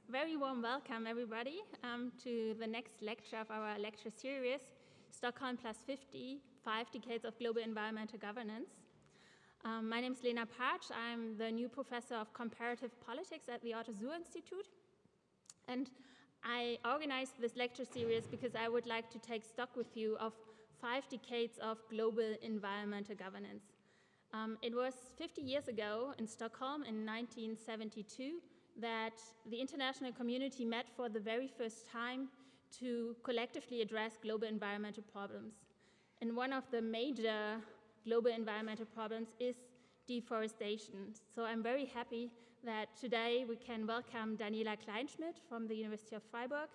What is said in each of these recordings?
Very warm welcome, everybody, to the next lecture of our lecture series, Stockholm Plus 50, 5 Decades of Global Environmental Governance. My name is Lena Patsch. I'm the new professor of comparative politics at the Otto Suhr Institute. And I organized this lecture series because I would like to take stock with you of 5 decades of global environmental governance. It was 50 years ago in Stockholm in 1972 that the international community met for the very first time to collectively address global environmental problems. And one of the major global environmental problems is deforestation. So I'm very happy that today we can welcome Daniela Kleinschmit from the University of Freiburg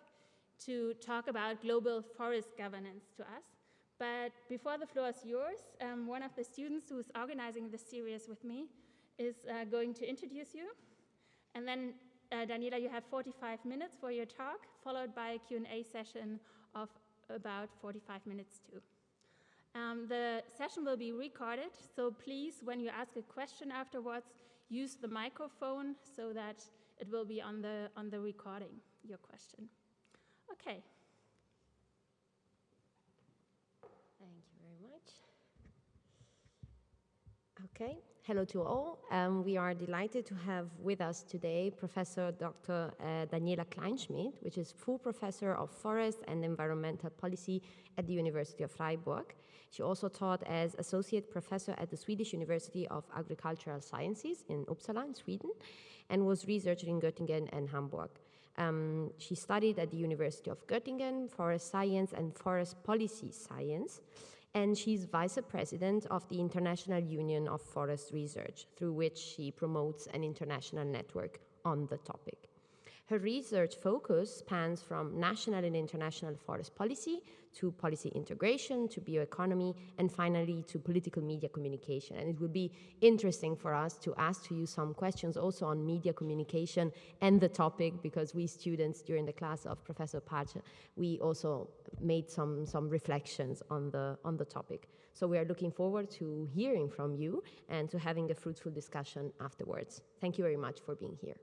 to talk about global forest governance to us. But before the floor is yours, one of the students who is organizing this series with me is going to introduce you. And then, Daniela, you have 45 minutes for your talk, followed by a Q&A session of about 45 minutes too. The session will be recorded, so please, when you ask a question afterwards, use the microphone so that it will be on the recording, your question. Okay. Thank you very much. Okay, hello to all. We are delighted to have with us today Professor Dr. Daniela Kleinschmit, which is full professor of forest and environmental policy at the University of Freiburg. She also taught as associate professor at the Swedish University of Agricultural Sciences in Uppsala, in Sweden, and was researcher in Göttingen and Hamburg. She studied at the University of Göttingen forest science and forest policy science, and she's vice president of the International Union of Forest Research, through which she promotes an international network on the topic. Her research focus spans from national and international forest policy to policy integration, to bioeconomy, and finally to political media communication. And it will be interesting for us to ask to you some questions also on media communication and the topic, because we students during the class of Professor Patsch, we also made some reflections on the topic. So we are looking forward to hearing from you and to having a fruitful discussion afterwards. Thank you very much for being here.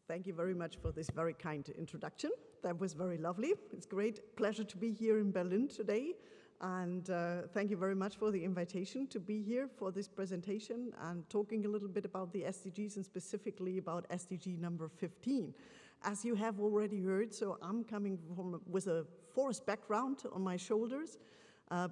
Thank you very much for this very kind introduction. That was very lovely. It's a great pleasure to be here in Berlin today. And thank you very much for the invitation to be here for this presentation and talking a little bit about the SDGs and specifically about SDG number 15. As you have already heard, so I'm coming with a forest background on my shoulders.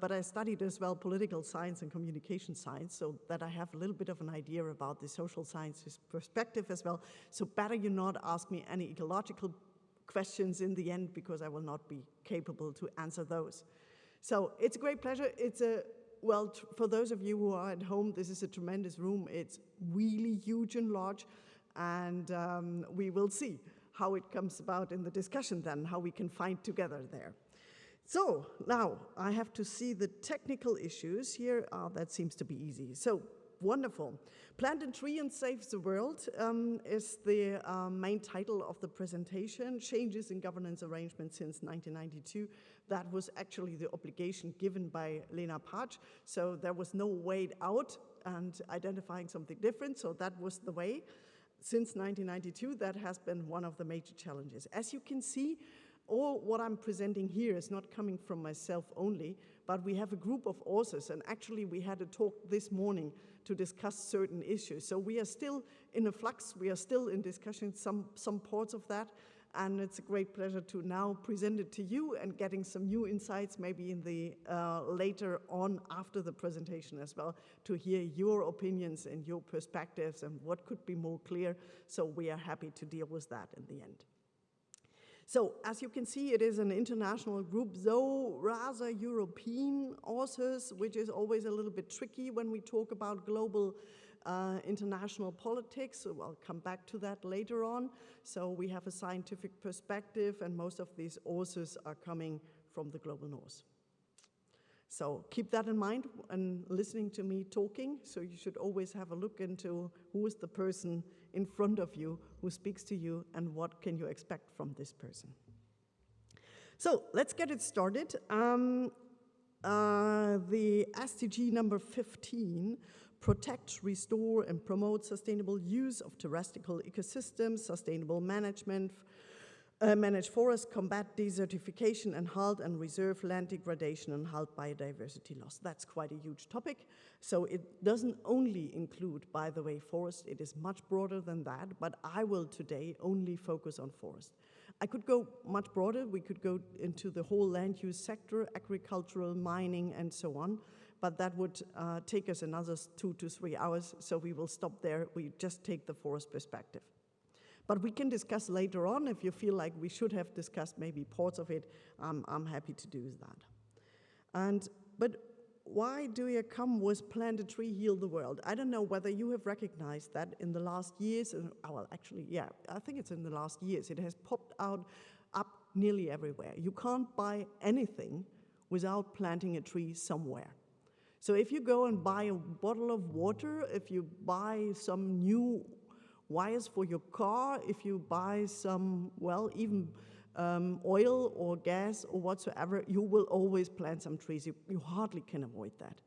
But I studied as well political science and communication science, so that I have a little bit of an idea about the social sciences perspective as well. So better you not ask me any ecological questions in the end, because I will not be capable to answer those. So it's a great pleasure. Well, for those of you who are at home, this is a tremendous room. It's really huge and large, and we will see how it comes about in the discussion then, how we can find together there. So now I have to see the technical issues here. That seems to be easy. So wonderful. Plant a Tree and Save the World is the main title of the presentation. Changes in governance arrangements since 1992. That was actually the obligation given by Lena Patsch. So there was no way out and identifying something different. So that was the way. Since 1992, that has been one of the major challenges. As you can see, all what I'm presenting here is not coming from myself only, but we have a group of authors, and actually we had a talk this morning to discuss certain issues. So we are still in a flux, we are still in discussion some parts of that, and it's a great pleasure to now present it to you and getting some new insights maybe in the later on after the presentation as well, to hear your opinions and your perspectives and what could be more clear. So we are happy to deal with that in the end. So, as you can see, it is an international group, though rather European authors, which is always a little bit tricky when we talk about global international politics. So I'll come back to that later on. So we have a scientific perspective, and most of these authors are coming from the global north. So keep that in mind when listening to me talking. So you should always have a look into who is the person in front of you who speaks to you and what can you expect from this person. So let's get it started. The SDG number 15 protect, restore, and promote sustainable use of terrestrial ecosystems, sustainable management, manage forests, combat desertification, and halt and reserve land degradation and halt biodiversity loss. That's quite a huge topic. So it doesn't only include, by the way, forest. It is much broader than that, but I will today only focus on forest. I could go much broader. We could go into the whole land use sector, agricultural, mining, and so on, but that would take us another 2 to 3 hours, so we will stop there. We just take the forest perspective. But we can discuss later on. If you feel like we should have discussed maybe parts of it, I'm happy to do that. But why do you come with plant a tree, heal the world? I don't know whether you have recognized that in the last years, well, actually, yeah, I think it's in the last years. It has popped up nearly everywhere. You can't buy anything without planting a tree somewhere. So if you go and buy a bottle of water, if you buy some new wires for your car, if you buy some, well, even oil or gas or whatsoever, you will always plant some trees. You hardly can avoid that.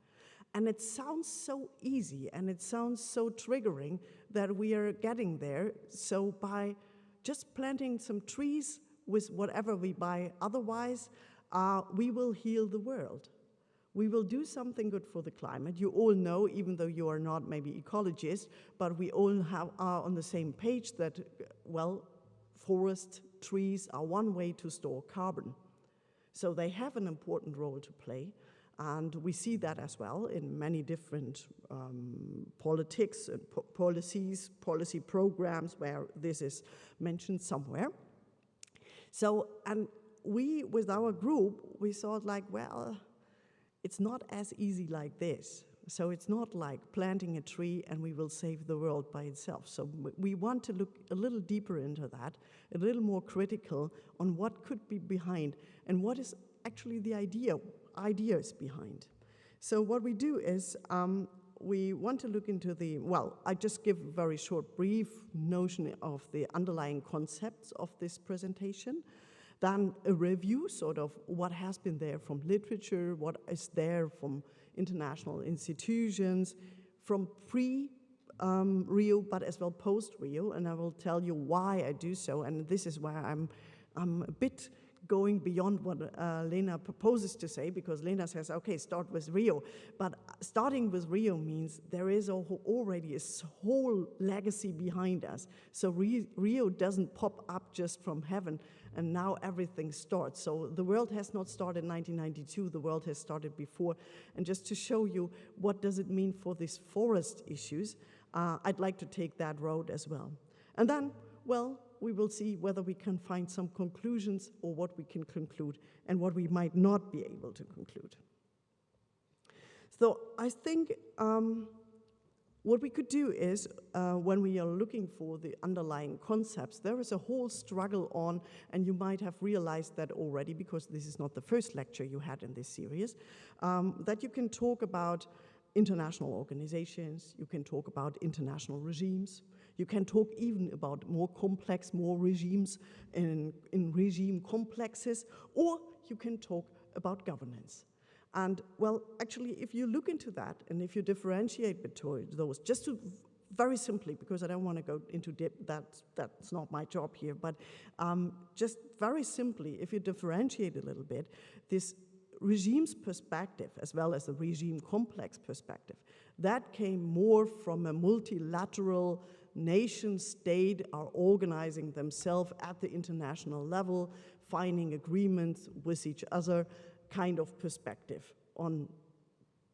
And it sounds so easy and it sounds so triggering that we are getting there. So by just planting some trees with whatever we buy otherwise, we will heal the world. We will do something good for the climate. You all know, even though you are not maybe ecologists, but we all are on the same page that, well, forest trees are one way to store carbon. So they have an important role to play, and we see that as well in many different politics and policy programs where this is mentioned somewhere. So, and we, with our group, we thought like, well, it's not as easy like this. So it's not like planting a tree and we will save the world by itself. So we want to look a little deeper into that, a little more critical on what could be behind and what is actually the ideas behind. So what we do is we want to look into the, well, I just give a very short, brief notion of the underlying concepts of this presentation. Then a review, sort of what has been there from literature, what is there from international institutions, from pre-Rio, but as well post-Rio, and I will tell you why I do so, and this is where I'm a bit going beyond what Lena proposes to say, because Lena says, okay, start with Rio. But starting with Rio means there is already a whole legacy behind us. So Rio doesn't pop up just from heaven, and now everything starts. So the world has not started in 1992, the world has started before. And just to show you what does it mean for these forest issues, I'd like to take that road as well. And then, well, we will see whether we can find some conclusions or what we can conclude and what we might not be able to conclude. So I think what we could do is, when we are looking for the underlying concepts, there is a whole struggle on, and you might have realized that already because this is not the first lecture you had in this series, that you can talk about international organizations, you can talk about international regimes, you can talk even about more complex, more regimes in regime complexes, or you can talk about governance. And well, actually, if you look into that, and if you differentiate between those, just to very simply, because I don't want to go into depth, that's not my job here, but just very simply, if you differentiate a little bit, this regime's perspective, as well as the regime complex perspective, that came more from a multilateral nation state are organizing themselves at the international level, finding agreements with each other, kind of perspective on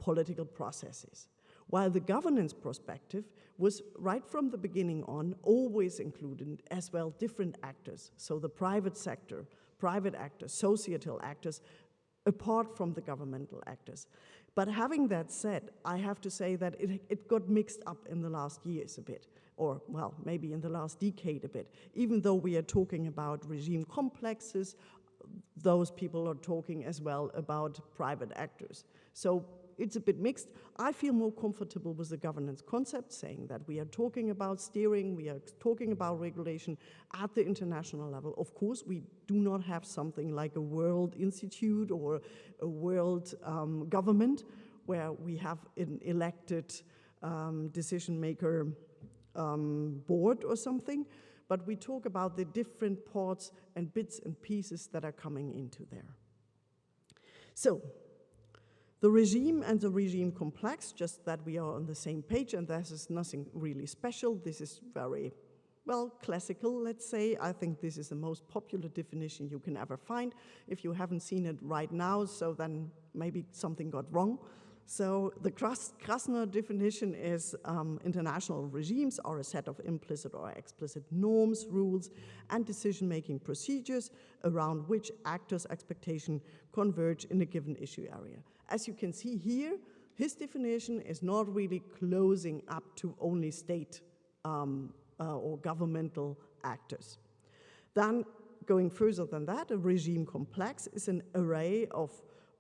political processes. While the governance perspective was right from the beginning on always included as well different actors, so the private sector, private actors, societal actors, apart from the governmental actors. But having that said, I have to say that it got mixed up in the last years a bit, or well, maybe in the last decade a bit. Even though we are talking about regime complexes, those people are talking as well about private actors. So it's a bit mixed. I feel more comfortable with the governance concept, saying that we are talking about steering, we are talking about regulation at the international level. Of course, we do not have something like a world institute or a world government where we have an elected decision maker board or something, but we talk about the different parts and bits and pieces that are coming into there. So, the regime and the regime complex, just that we are on the same page, and this is nothing really special. This is very, well, classical, let's say. I think this is the most popular definition you can ever find. If you haven't seen it right now, so then maybe something got wrong. So the Krasner definition is international regimes are a set of implicit or explicit norms, rules, and decision-making procedures around which actors' expectations converge in a given issue area. As you can see here, his definition is not really closing up to only state or governmental actors. Then, going further than that, a regime complex is an array of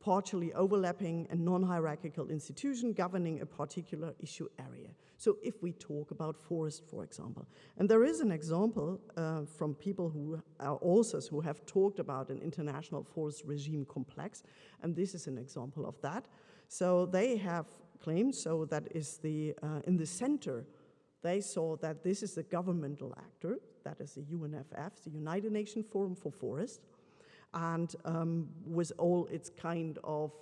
partially overlapping and non-hierarchical institution governing a particular issue area. So if we talk about forest, for example, and there is an example from people who are authors who have talked about an international forest regime complex, and this is an example of that. So they have claimed, so that is the, in the center, they saw that this is a governmental actor, that is the UNFF, the United Nations Forum for Forest, and with all its kind of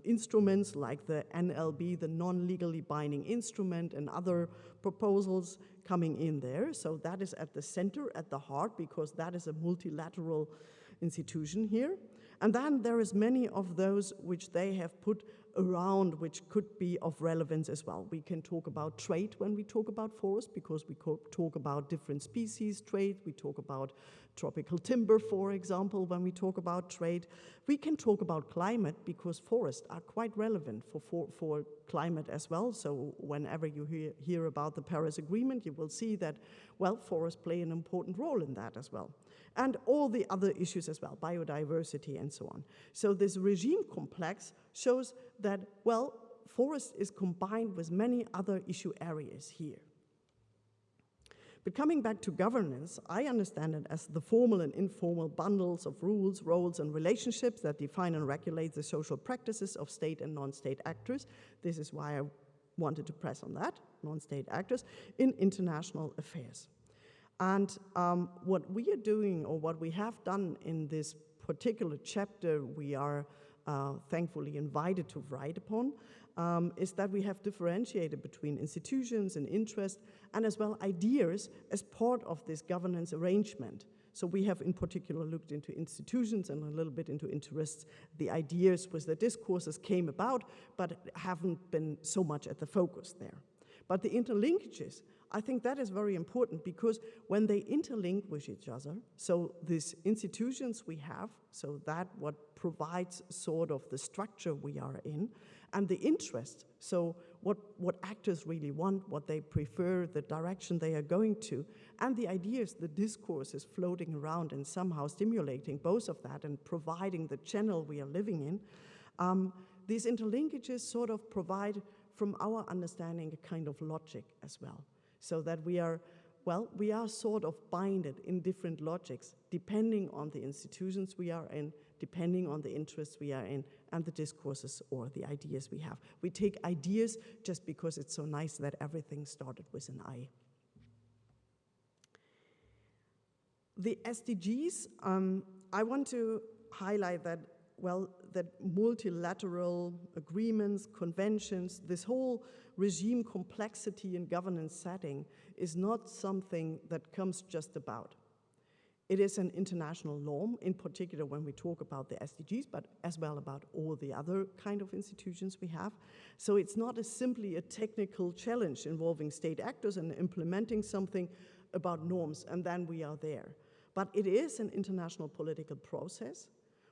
instruments like the NLB, the non-legally binding instrument, and other proposals coming in there. So that is at the center, at the heart, because that is a multilateral institution here. And then there is many of those which they have put around which could be of relevance as well. We can talk about trade when we talk about forest, because we talk about different species trade. We talk about tropical timber, for example, when we talk about trade. We can talk about climate, because forests are quite relevant for climate as well. So whenever you hear about the Paris Agreement, you will see that, well, forests play an important role in that as well. And all the other issues as well, biodiversity and so on. So this regime complex shows that, well, forest is combined with many other issue areas here. But coming back to governance, I understand it as the formal and informal bundles of rules, roles, and relationships that define and regulate the social practices of state and non-state actors. This is why I wanted to press on that, non-state actors, in international affairs. And what we are doing, or what we have done in this particular chapter we are thankfully invited to write upon, is that we have differentiated between institutions and interests, and as well ideas as part of this governance arrangement. So we have in particular looked into institutions and a little bit into interests. The ideas with the discourses came about, but haven't been so much at the focus there. But the interlinkages, I think that is very important, because when they interlink with each other, so these institutions we have, so that what provides sort of the structure we are in, and the interest, so what actors really want, what they prefer, the direction they are going to, and the ideas, the discourse is floating around and somehow stimulating both of that and providing the channel we are living in. These interlinkages sort of provide, from our understanding, a kind of logic as well. So that we are sort of binded in different logics, depending on the institutions we are in, depending on the interests we are in, and the discourses or the ideas we have. We take ideas just because it's so nice that everything started with an I. The SDGs, I want to highlight that, well, that multilateral agreements, conventions, this whole regime complexity and governance setting is not something that comes just about. It is an international norm, in particular when we talk about the SDGs, but as well about all the other kind of institutions we have. So it's not simply a technical challenge involving state actors and implementing something about norms, and then we are there. But it is an international political process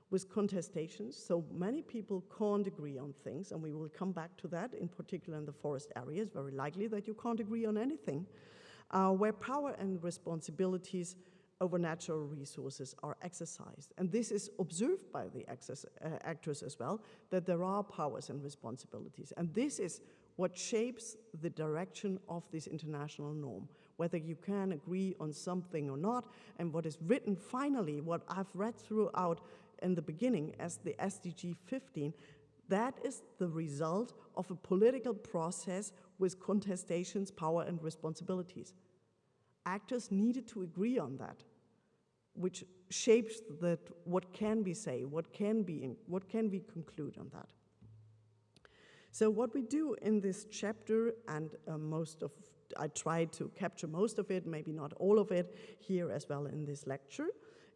with contestations, so many people can't agree on things, and we will come back to that, in particular in the forest areas, very likely that you can't agree on anything, where power and responsibilities over natural resources are exercised. And this is observed by the actors as well, that there are powers and responsibilities. And this is what shapes the direction of this international norm, whether you can agree on something or not, and what is written finally, what I've read throughout in the beginning as the SDG 15, That is the result of a political process with contestations, power, and responsibilities. Actors needed to agree on that, which shapes that what can we say, what can we conclude on that. So what we do in this chapter, and I tried to capture most of it, maybe not all of it, here as well in this lecture,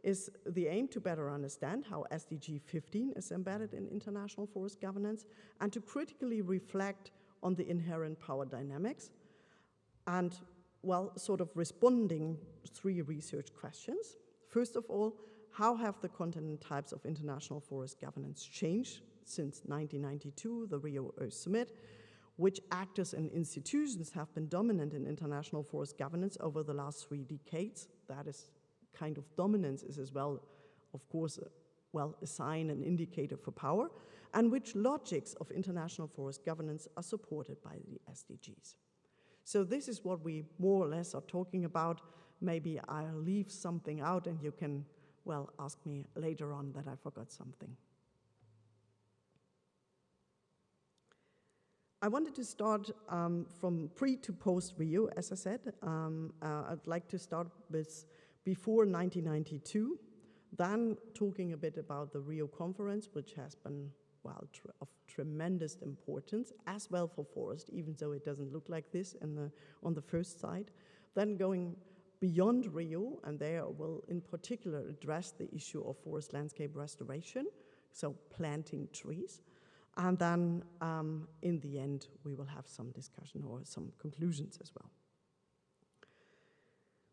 is the aim to better understand how SDG 15 is embedded in international forest governance, and to critically reflect on the inherent power dynamics, and, well, sort of responding 3 research questions. First of all, how have the content and types of international forest governance changed since 1992, the Rio Earth Summit? Which actors and institutions have been dominant in international forest governance over the last 3 decades? That is kind of dominance is as well, of course, a sign and indicator for power. And which logics of international forest governance are supported by the SDGs? So this is what we more or less are talking about. Maybe I'll leave something out and you can, well, ask me later on that I forgot something. I wanted to start from pre to post Rio, as I said. I'd like to start with before 1992, then talking a bit about the Rio conference, which has been, well, of tremendous importance, as well for forest, even though it doesn't look like this on the first slide. Then going beyond Rio, and there will in particular address the issue of forest landscape restoration, so planting trees. And then in the end, we will have some discussion or some conclusions as well.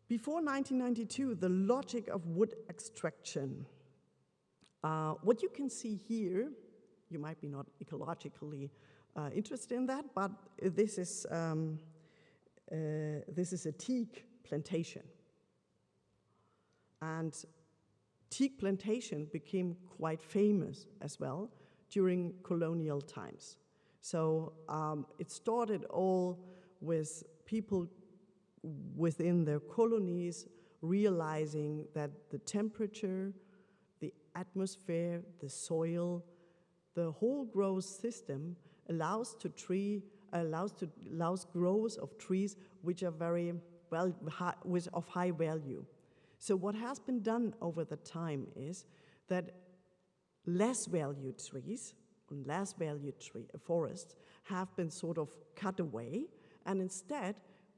Before 1992, the logic of wood extraction. What you can see here, you might be not ecologically interested in that, but this is a teak plantation. And teak plantation became quite famous as well during colonial times. So it started all with people within their colonies realizing that the temperature, the atmosphere, the soil, the whole growth system allows growth of trees which are very well of high value. So what has been done over the time is that less valued trees and less valued forests have been sort of cut away and instead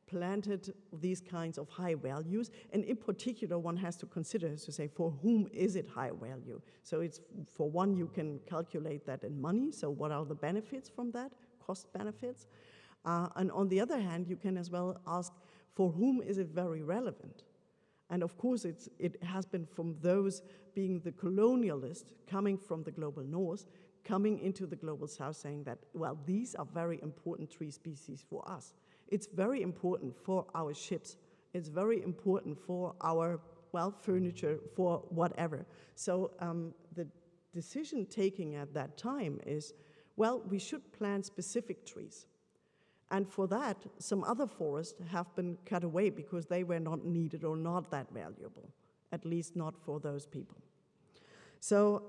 planted these kinds of high values. And in particular, one has to consider to say, for whom is it high value? So it's, for one, you can calculate that in money. So what are the benefits from that, cost benefits? And on the other hand, you can as well ask, for whom is it very relevant? And of course, it has been from those being the colonialists coming from the global north, coming into the global south saying that, well, these are very important tree species for us. It's very important for our ships. It's very important for our, well, furniture, for whatever. So the decision taking at that time is, well, we should plant specific trees. And for that, some other forests have been cut away because they were not needed or not that valuable, at least not for those people. So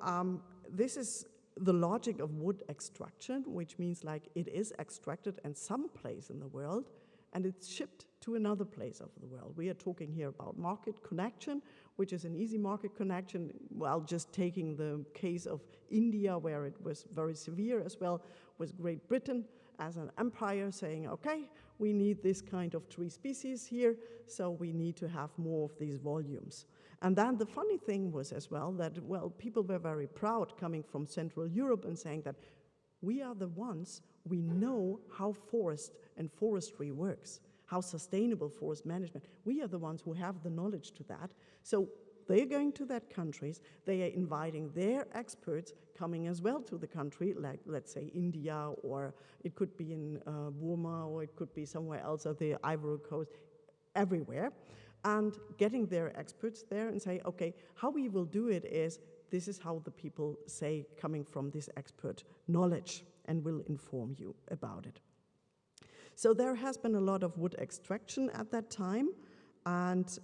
this is the logic of wood extraction, which means like it is extracted in some place in the world and it's shipped to another place of the world. We are talking here about market connection, which is an easy market connection, well, just taking the case of India, where it was very severe as well, with Great Britain as an empire saying, okay, we need this kind of tree species here, so we need to have more of these volumes. And then the funny thing was as well that, well, people were very proud coming from Central Europe and saying that we are the ones, we know how forest and forestry works, how sustainable forest management. We are the ones who have the knowledge to that. So they're going to that countries, they are inviting their experts coming as well to the country, like let's say India, or it could be in Burma, or it could be somewhere else at the Ivory Coast, everywhere, and getting their experts there and say, okay, how we will do it is, this is how the people say coming from this expert knowledge, and will inform you about it. So there has been a lot of wood extraction at that time, and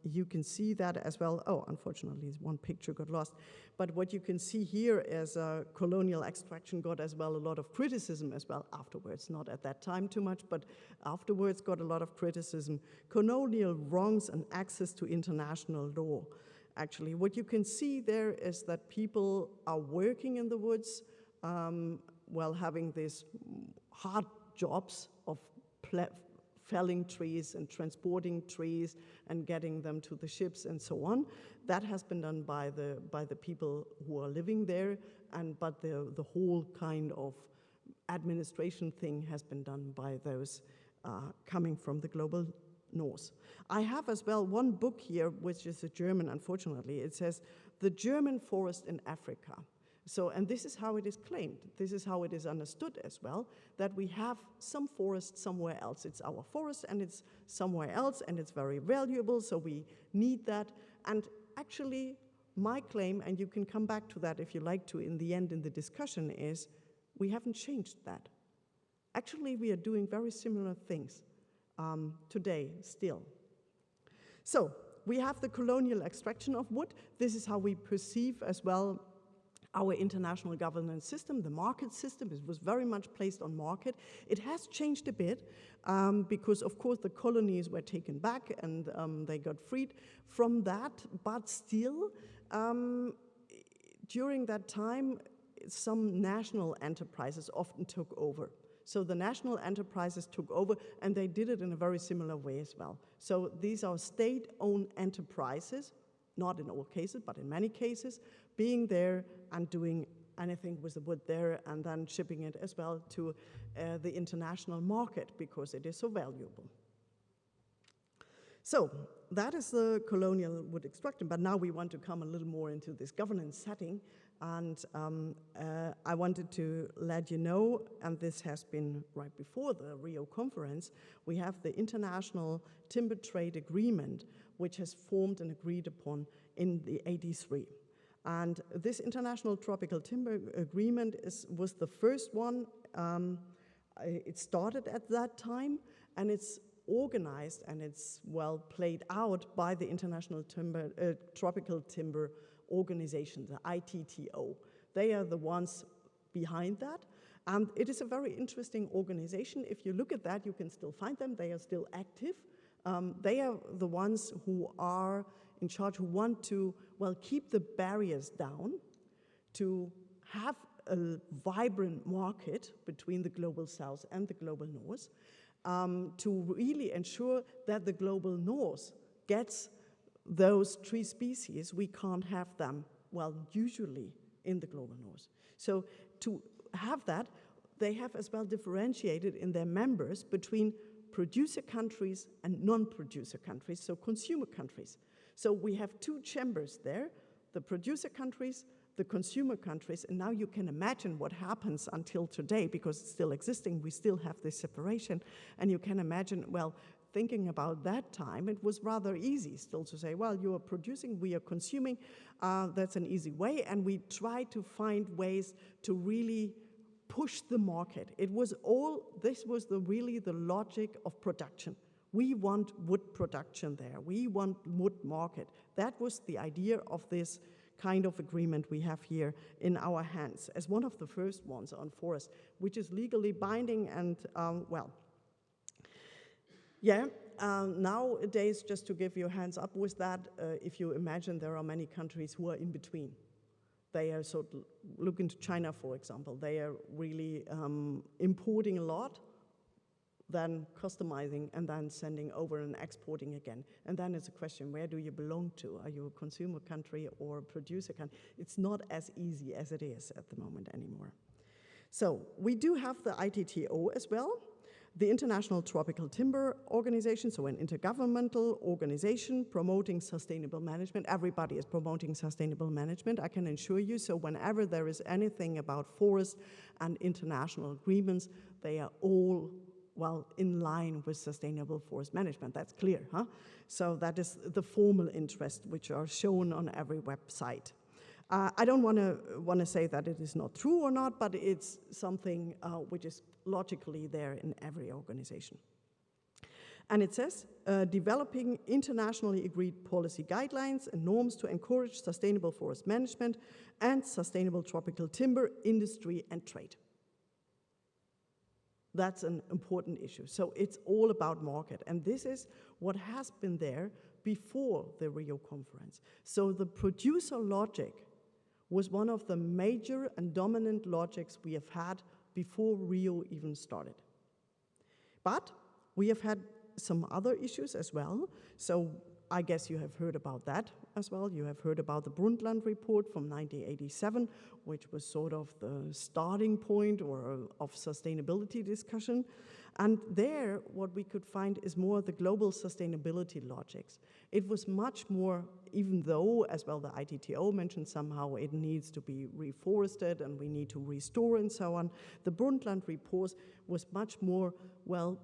you can see that as well. Oh, unfortunately, one picture got lost. But what you can see here is colonial extraction got as well a lot of criticism as well afterwards. Not at that time too much, but afterwards got a lot of criticism. Colonial wrongs and access to international law. Actually, what you can see there is that people are working in the woods while having these hard jobs of felling trees and transporting trees and getting them to the ships and so on. That has been done by the people who are living there, but the whole kind of administration thing has been done by those coming from the global north. I have as well one book here, which is a German, unfortunately. It says, The German Forest in Africa. So, and this is how it is claimed. This is how it is understood as well, that we have some forest somewhere else. It's our forest and it's somewhere else and it's very valuable, so we need that. And actually, my claim, and you can come back to that if you like to in the end in the discussion, is we haven't changed that. Actually, we are doing very similar things today still. So, we have the colonial extraction of wood. This is how we perceive as well our international governance system, the market system. It was very much placed on market. It has changed a bit because, of course, the colonies were taken back and they got freed from that, but still, during that time, some national enterprises often took over. So the national enterprises took over, and they did it in a very similar way as well. So these are state-owned enterprises, not in all cases, but in many cases, being there and doing anything with the wood there and then shipping it as well to the international market because it is so valuable. So that is the colonial wood extraction, but now we want to come a little more into this governance setting, and I wanted to let you know, and this has been right before the Rio conference, we have the International Timber Trade Agreement, which has formed and agreed upon in the '83. And this International Tropical Timber Agreement was the first one. It started at that time, and it's organized and it's well played out by the International Tropical Timber Organization, the ITTO. They are the ones behind that. And it is a very interesting organization. If you look at that, you can still find them. They are still active. They are the ones who are in charge, who want to, well, keep the barriers down, to have a vibrant market between the global south and the global north, to really ensure that the global north gets those tree species. We can't have them, well, usually in the global north. So to have that, they have as well differentiated in their members between producer countries and non-producer countries, so consumer countries. So we have two chambers there, the producer countries, the consumer countries, and now you can imagine what happens until today, because it's still existing, we still have this separation, and you can imagine, well, thinking about that time, it was rather easy still to say, well, you are producing, we are consuming, that's an easy way, and we try to find ways to really push the market. It was this was really the logic of production. We want wood production there. We want wood market. That was the idea of this kind of agreement we have here in our hands as one of the first ones on forest, which is legally binding and, nowadays, just to give you hands up with that, if you imagine there are many countries who are in between. They are look into China, for example. They are really importing a lot, then customizing, and then sending over and exporting again. And then it's a question, where do you belong to? Are you a consumer country or a producer country? It's not as easy as it is at the moment anymore. So we do have the ITTO as well, the International Tropical Timber Organization, so an intergovernmental organization promoting sustainable management. Everybody is promoting sustainable management, I can assure you. So whenever there is anything about forest and international agreements, they are all, well, in line with sustainable forest management. That's clear, huh? So that is the formal interest which are shown on every website. I don't want to say that it is not true or not, but it's something which is logically there in every organization. And it says, developing internationally agreed policy guidelines and norms to encourage sustainable forest management and sustainable tropical timber industry and trade. That's an important issue. So it's all about market. And this is what has been there before the Rio conference. So the producer logic was one of the major and dominant logics we have had before Rio even started. But we have had some other issues as well. So I guess you have heard about that as well. You have heard about the Brundtland report from 1987, which was sort of the starting point of sustainability discussion. And there, what we could find is more the global sustainability logics. It was much more, even though, as well, the ITTO mentioned somehow it needs to be reforested and we need to restore and so on. The Brundtland report was much more, well,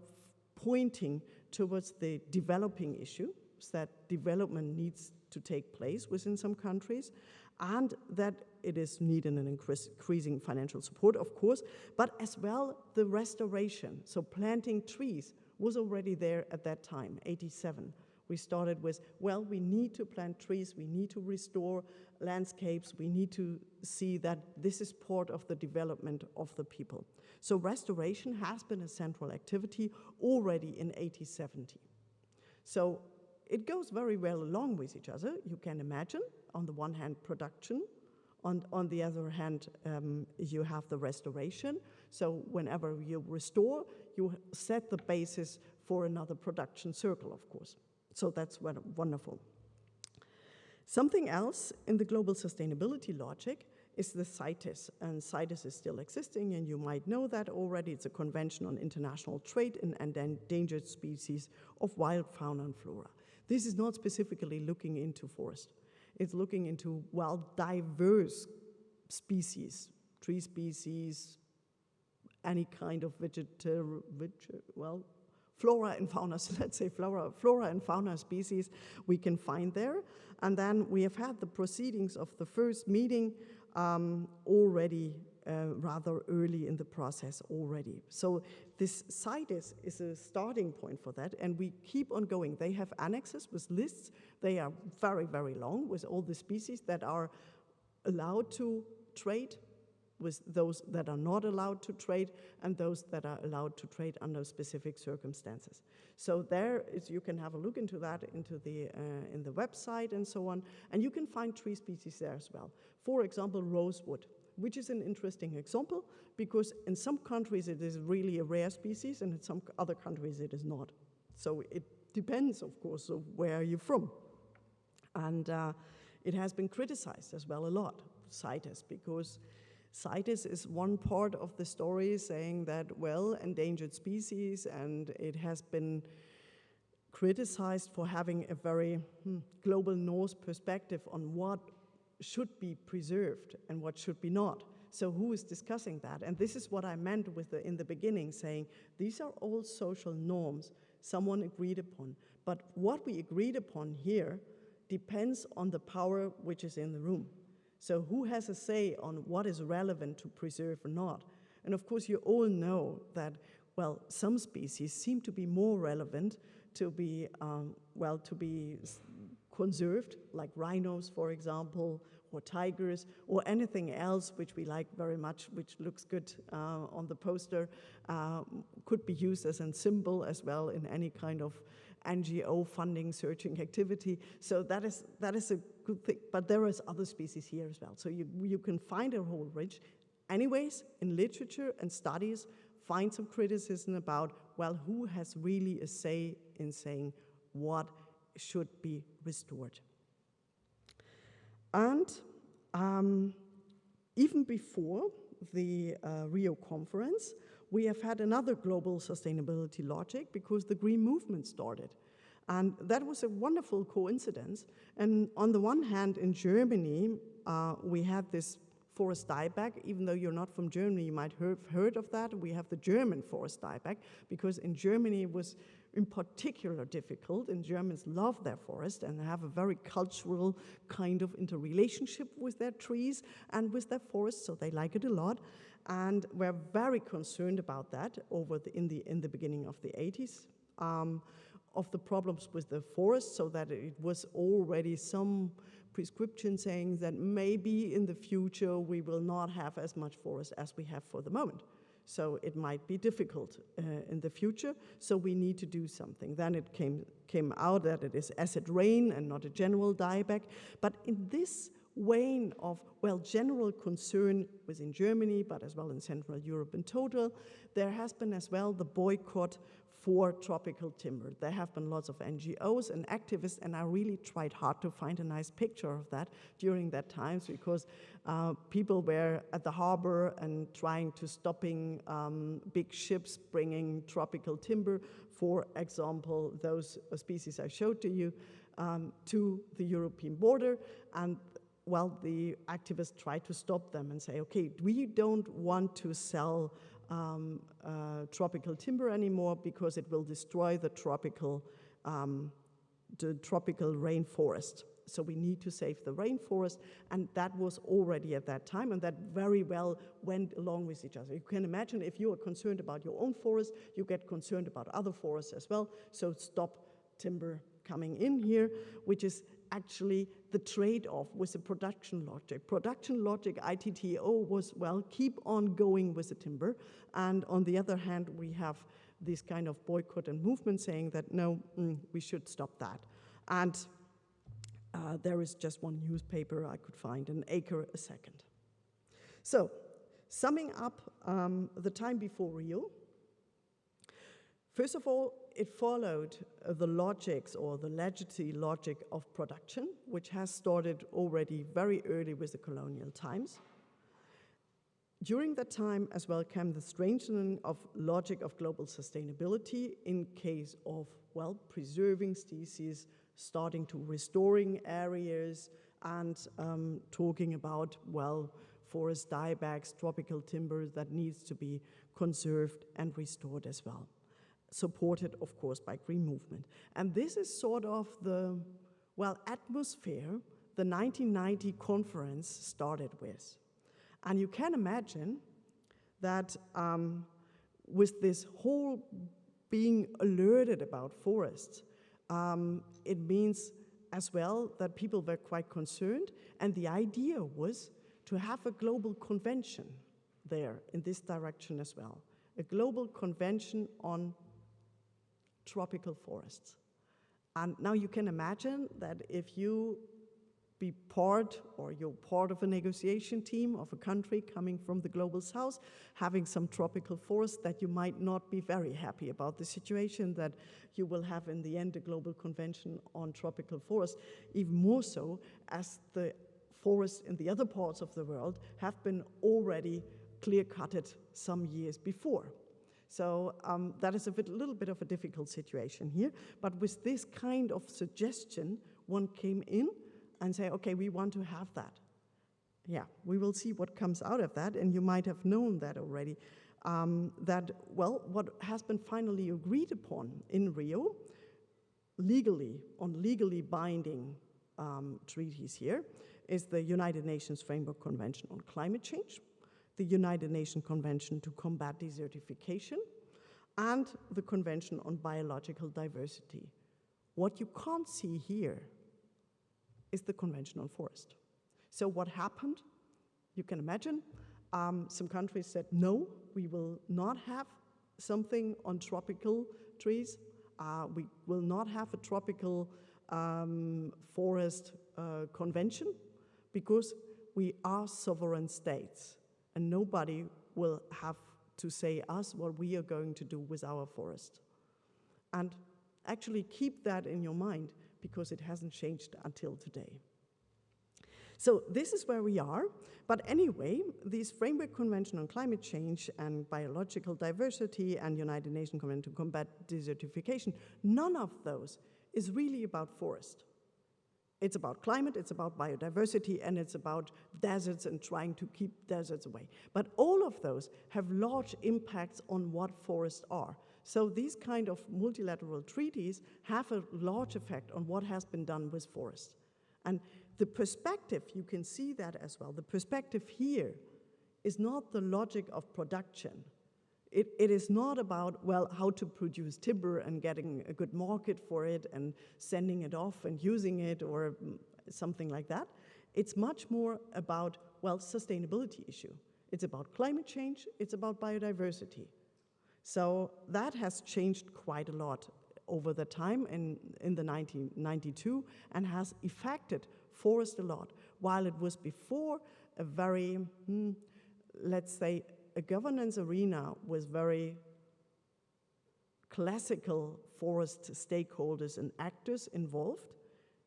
pointing towards the developing issue, that development needs to take place within some countries, and that it is needed an increasing financial support, of course, but as well the restoration. So planting trees was already there at that time, 87. We started with, well, we need to plant trees, we need to restore landscapes, we need to see that this is part of the development of the people. So restoration has been a central activity already in 1870. So it goes very well along with each other. You can imagine, on the one hand, production, on the other hand, you have the restoration. So whenever you restore, you set the basis for another production circle, of course. So that's wonderful. Something else in the global sustainability logic is the CITES, and CITES is still existing, and you might know that already. It's a convention on international trade in endangered species of wild fauna and flora. This is not specifically looking into forest. It's looking into, well, diverse species, tree species, any kind of flora and fauna, so let's say flora and fauna species we can find there. And then we have had the proceedings of the first meeting already rather early in the process already. So this CITES is a starting point for that, and we keep on going. They have annexes with lists. They are very, very long with all the species that are allowed to trade, with those that are not allowed to trade, and those that are allowed to trade under specific circumstances. So there is, you can have a look into that in the website and so on, and you can find tree species there as well. For example, rosewood, which is an interesting example because in some countries it is really a rare species and in some other countries it is not. So it depends, of course, of where you're from. And it has been criticized as well a lot, CITES, because CITES is one part of the story saying that, well, endangered species, and it has been criticized for having a very global north perspective on what should be preserved and what should be not. So who is discussing that? And this is what I meant with in the beginning, saying these are all social norms someone agreed upon. But what we agreed upon here depends on the power which is in the room. So who has a say on what is relevant to preserve or not? And of course, you all know that, well, some species seem to be more relevant to be, to be conserved, like rhinos, for example, or tigers, or anything else which we like very much, which looks good on the poster, could be used as a symbol as well in any kind of NGO funding searching activity. So that is a good thing, but there is other species here as well. So you can find a whole range. Anyways, in literature and studies, find some criticism about, well, who has really a say in saying what should be restored. And even before the Rio conference, we have had another global sustainability logic because the green movement started. And that was a wonderful coincidence. And on the one hand, in Germany, we had this forest dieback. Even though you're not from Germany, you might have heard of that. We have the German forest dieback because in Germany it was in particular difficult, and Germans love their forest and have a very cultural kind of interrelationship with their trees and with their forests, so they like it a lot. And we're very concerned about that in the beginning of the 80s, of the problems with the forest, so that it was already some prescription saying that maybe in the future we will not have as much forest as we have for the moment. So it might be difficult in the future, so we need to do something. Then it came out that it is acid rain and not a general dieback. But in this vein of, well, general concern within Germany, but as well in Central Europe in total, there has been as well the boycott for tropical timber. There have been lots of NGOs and activists, and I really tried hard to find a nice picture of that during that time, because people were at the harbor and trying to stopping big ships bringing tropical timber, for example, those species I showed to you, to the European border. And well, the activists tried to stop them and say, okay, we don't want to sell tropical timber anymore because it will destroy the tropical rainforest. So we need to save the rainforest, and that was already at that time, and that very well went along with each other. You can imagine if you are concerned about your own forest, you get concerned about other forests as well, so stop timber coming in here, which is actually the trade-off with the production logic. Production logic, ITTO, was, well, keep on going with the timber, and on the other hand, we have this kind of boycott and movement saying that, no, we should stop that. And there is just one newspaper I could find, an acre a second. So, summing up the time before Rio, first of all, it followed the logics or the legislative logic of production, which has started already very early with the colonial times. During that time as well came the strengthening of logic of global sustainability in case of, well, preserving species, starting to restoring areas, and talking about, well, forest diebacks, tropical timber that needs to be conserved and restored as well. Supported, of course, by green movement. And this is sort of the, well, atmosphere the 1990 conference started with. And you can imagine that with this whole being alerted about forests, it means as well that people were quite concerned, and the idea was to have a global convention there in this direction as well. A global convention on tropical forests. And now you can imagine that if you be part, or you're part of a negotiation team of a country coming from the global south, having some tropical forest, that you might not be very happy about the situation that you will have in the end a global convention on tropical forests, even more so as the forests in the other parts of the world have been already clear-cutted some years before. So that is a little bit of a difficult situation here, but with this kind of suggestion, one came in and say, okay, we want to have that. Yeah, we will see what comes out of that, and you might have known that already, that, well, what has been finally agreed upon in Rio, legally binding treaties here, is the United Nations Framework Convention on Climate Change, the United Nations Convention to Combat Desertification, and the Convention on Biological Diversity. What you can't see here is the Convention on Forest. So what happened? You can imagine, some countries said, no, we will not have something on tropical trees. We will not have a tropical forest convention because we are sovereign states, and nobody will have to say us what we are going to do with our forest. And actually keep that in your mind, because it hasn't changed until today. So this is where we are, but anyway, these Framework Convention on Climate Change and Biological Diversity and United Nations Convention to Combat Desertification, none of those is really about forest. It's about climate, it's about biodiversity, and it's about deserts and trying to keep deserts away. But all of those have large impacts on what forests are. So these kind of multilateral treaties have a large effect on what has been done with forests. And the perspective, you can see that as well, the perspective here is not the logic of production. It is not about, well, how to produce timber and getting a good market for it and sending it off and using it or something like that. It's much more about, well, sustainability issue. It's about climate change, it's about biodiversity. So that has changed quite a lot over the time in the 1992 and has affected forest a lot, while it was before a very, let's say, a governance arena was very classical forest stakeholders and actors involved.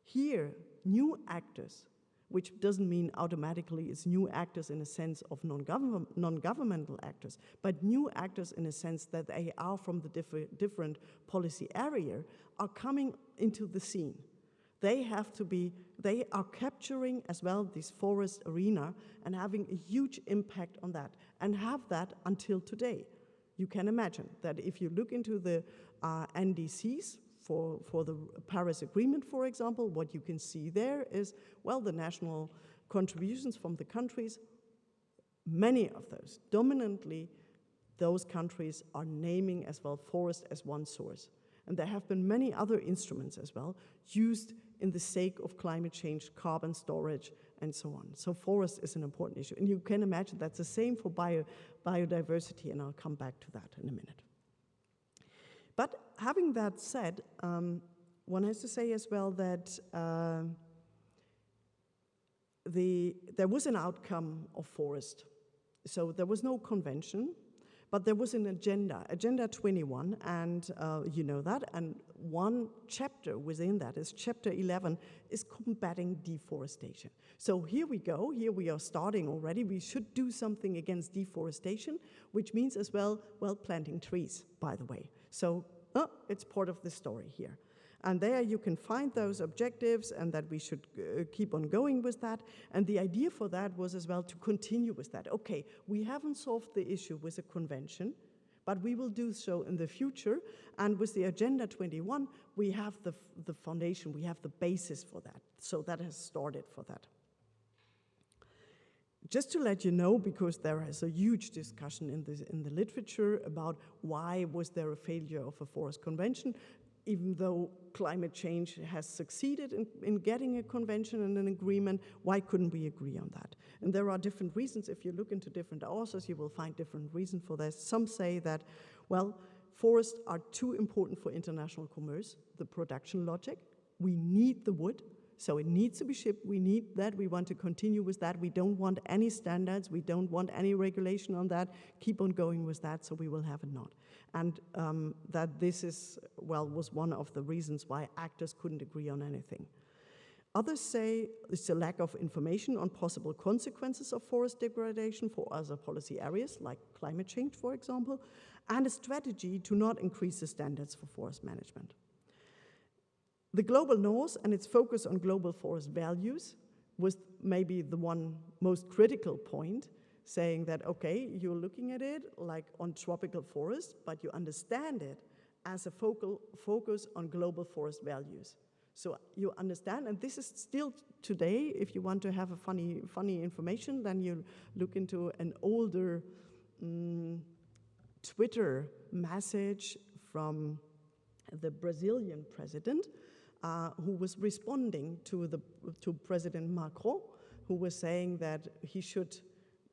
Here, new actors, which doesn't mean automatically it's new actors in a sense of non-governmental actors, but new actors in a sense that they are from the different policy area, are coming into the scene. They are capturing as well this forest arena and having a huge impact on that, and have that until today. You can imagine that if you look into the NDCs for the Paris Agreement, for example, what you can see there is, well, the national contributions from the countries, many of those, dominantly, those countries are naming as well forest as one source. And there have been many other instruments as well used in the sake of climate change, carbon storage, and so on. So forest is an important issue. And you can imagine that's the same for biodiversity, and I'll come back to that in a minute. But having that said, one has to say as well that there was an outcome of forest. So there was no convention, but there was an Agenda 21, and you know that, and one chapter within that is chapter 11, is combating deforestation. So here we go, here we are starting already. We should do something against deforestation, which means as well, planting trees, by the way. So it's part of the story here. And there you can find those objectives and that we should keep on going with that. And the idea for that was as well to continue with that. Okay, we haven't solved the issue with a convention, but we will do so in the future. And with the Agenda 21, we have the foundation, we have the basis for that. So that has started for that. Just to let you know, because there is a huge discussion in the literature about why was there a failure of a forest convention, even though climate change has succeeded in getting a convention and an agreement, why couldn't we agree on that? And there are different reasons. If you look into different authors, you will find different reasons for this. Some say that, well, forests are too important for international commerce, the production logic. We need the wood, so it needs to be shipped. We need that. We want to continue with that. We don't want any standards. We don't want any regulation on that. Keep on going with that, so we will have it not. And that this is, well, was one of the reasons why actors couldn't agree on anything. Others say it's a lack of information on possible consequences of forest degradation for other policy areas, like climate change, for example, and a strategy to not increase the standards for forest management. The Global North and its focus on global forest values was maybe the one most critical point, saying that, okay, you're looking at it like on tropical forest, but you understand it as a focus on global forest values. So you understand, and this is still today, if you want to have a funny information, then you look into an older Twitter message from the Brazilian president, who was responding to President Macron, who was saying that he should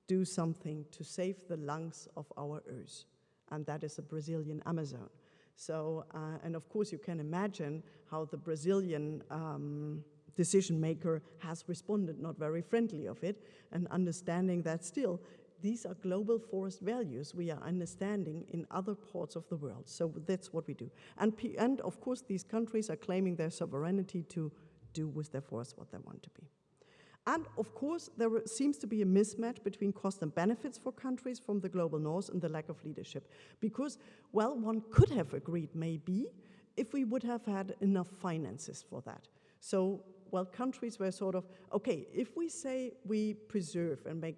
do something to save the lungs of our earth, and that is the Brazilian Amazon. So, and of course you can imagine how the Brazilian decision maker has responded not very friendly of it, and understanding that still these are global forest values we are understanding in other parts of the world. So that's what we do. And of course these countries are claiming their sovereignty to do with their forests what they want to be. And of course, there seems to be a mismatch between cost and benefits for countries from the Global North and the lack of leadership. Because, well, one could have agreed maybe if we would have had enough finances for that. So, well, countries were sort of, okay, if we say we preserve and make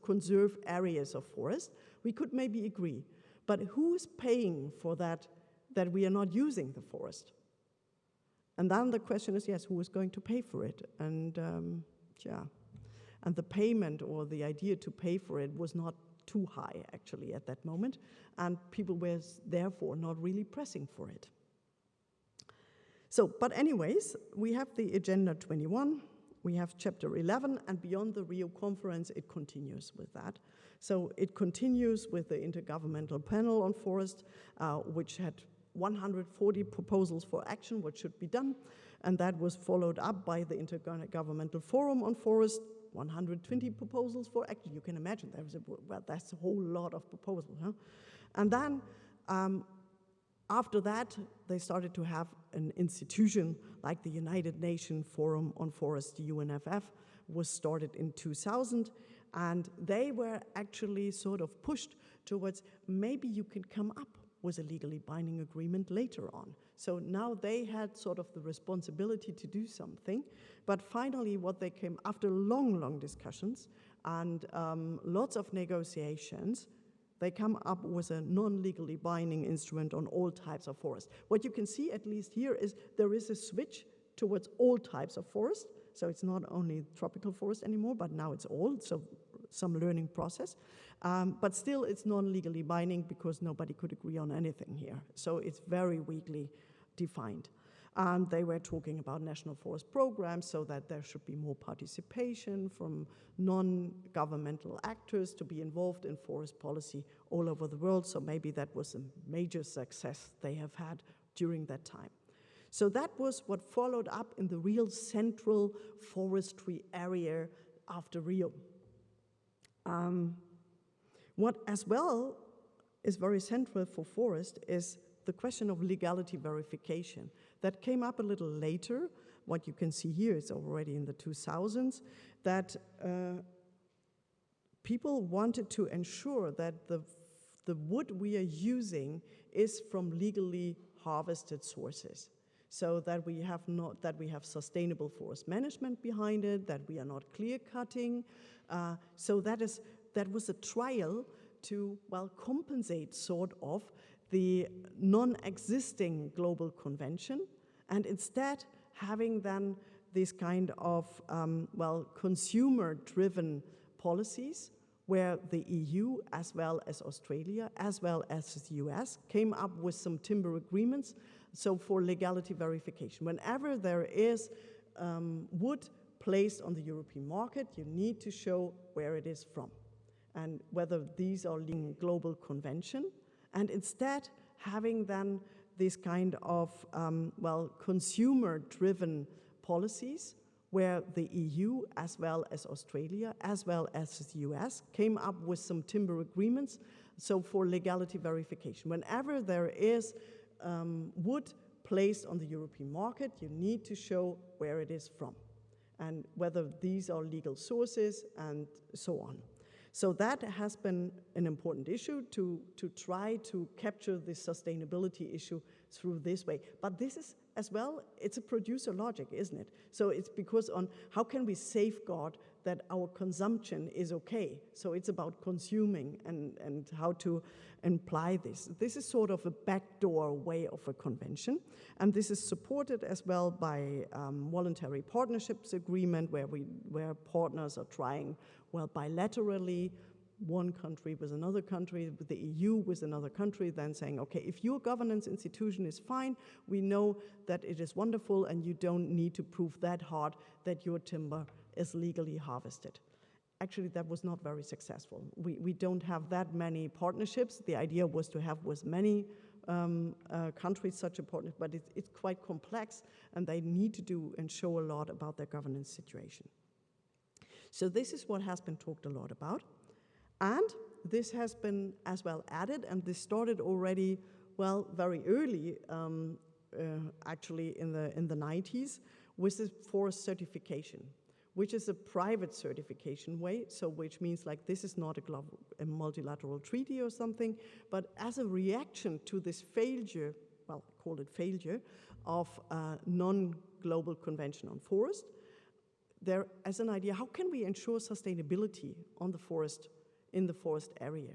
conserve areas of forest, we could maybe agree. But who is paying for that we are not using the forest? And then the question is, yes, who is going to pay for it? And yeah. And the payment or the idea to pay for it was not too high, actually, at that moment. And people were therefore not really pressing for it. So, but anyways, we have the Agenda 21, we have Chapter 11, and beyond the Rio conference, it continues with that. So it continues with the Intergovernmental Panel on Forest, which had 140 proposals for action, what should be done, and that was followed up by the Intergovernmental Forum on Forest, 120 proposals for action. You can imagine that's a whole lot of proposals. Huh? And then after that, they started to have an institution like the United Nations Forum on Forest, the UNFF, was started in 2000, and they were actually sort of pushed towards maybe you can come up with a legally binding agreement later on. So now they had sort of the responsibility to do something, but finally what they came, after long discussions and lots of negotiations, they come up with a non-legally binding instrument on all types of forest. What you can see, at least here, is there is a switch towards all types of forest. So it's not only tropical forest anymore, but now it's all, so some learning process. But still, it's non-legally binding because nobody could agree on anything here. So it's very weakly defined. And they were talking about national forest programs so that there should be more participation from non-governmental actors to be involved in forest policy all over the world. So maybe that was a major success they have had during that time. So that was what followed up in the real central forestry area after Rio. What as well is very central for forest is the question of legality verification. That came up a little later. What you can see here is already in the 2000s, that people wanted to ensure that the wood we are using is from legally harvested sources. So that we have sustainable forest management behind it, that we are not clear cutting. So that was a trial to, well, compensate sort of the non-existing global convention, and instead having then this kind of, well, consumer-driven policies where the EU, as well as Australia, as well as the US, came up with some timber agreements. So for legality verification, whenever there is wood placed on the European market, you need to show where it is from and whether these are in global convention, and instead having then this kind of, well, consumer-driven policies where the EU, as well as Australia, as well as the US, came up with some timber agreements. So for legality verification, whenever there is wood placed on the European market, you need to show where it is from and whether these are legal sources and so on. So that has been an important issue to try to capture this sustainability issue through this way. But this is, as well, it's a producer logic, isn't it? So it's because on how can we safeguard that our consumption is okay? So it's about consuming and how to imply this. This is sort of a backdoor way of a convention, and this is supported as well by voluntary partnerships agreement where partners are trying, well, bilaterally, one country with another country, with the EU with another country, then saying, okay, if your governance institution is fine, we know that it is wonderful and you don't need to prove that hard that your timber is legally harvested. Actually, that was not very successful. We don't have that many partnerships. The idea was to have with many countries such a partnership, but it's quite complex, and they need to do and show a lot about their governance situation. So this is what has been talked a lot about. And this has been as well added, and this started already, well, very early, actually in the 90s, with the forest certification, which is a private certification way, so which means like this is not a multilateral treaty or something, but as a reaction to this failure, well, I call it failure, of non-global convention on forest, there as an idea, how can we ensure sustainability on the forest, in the forest area?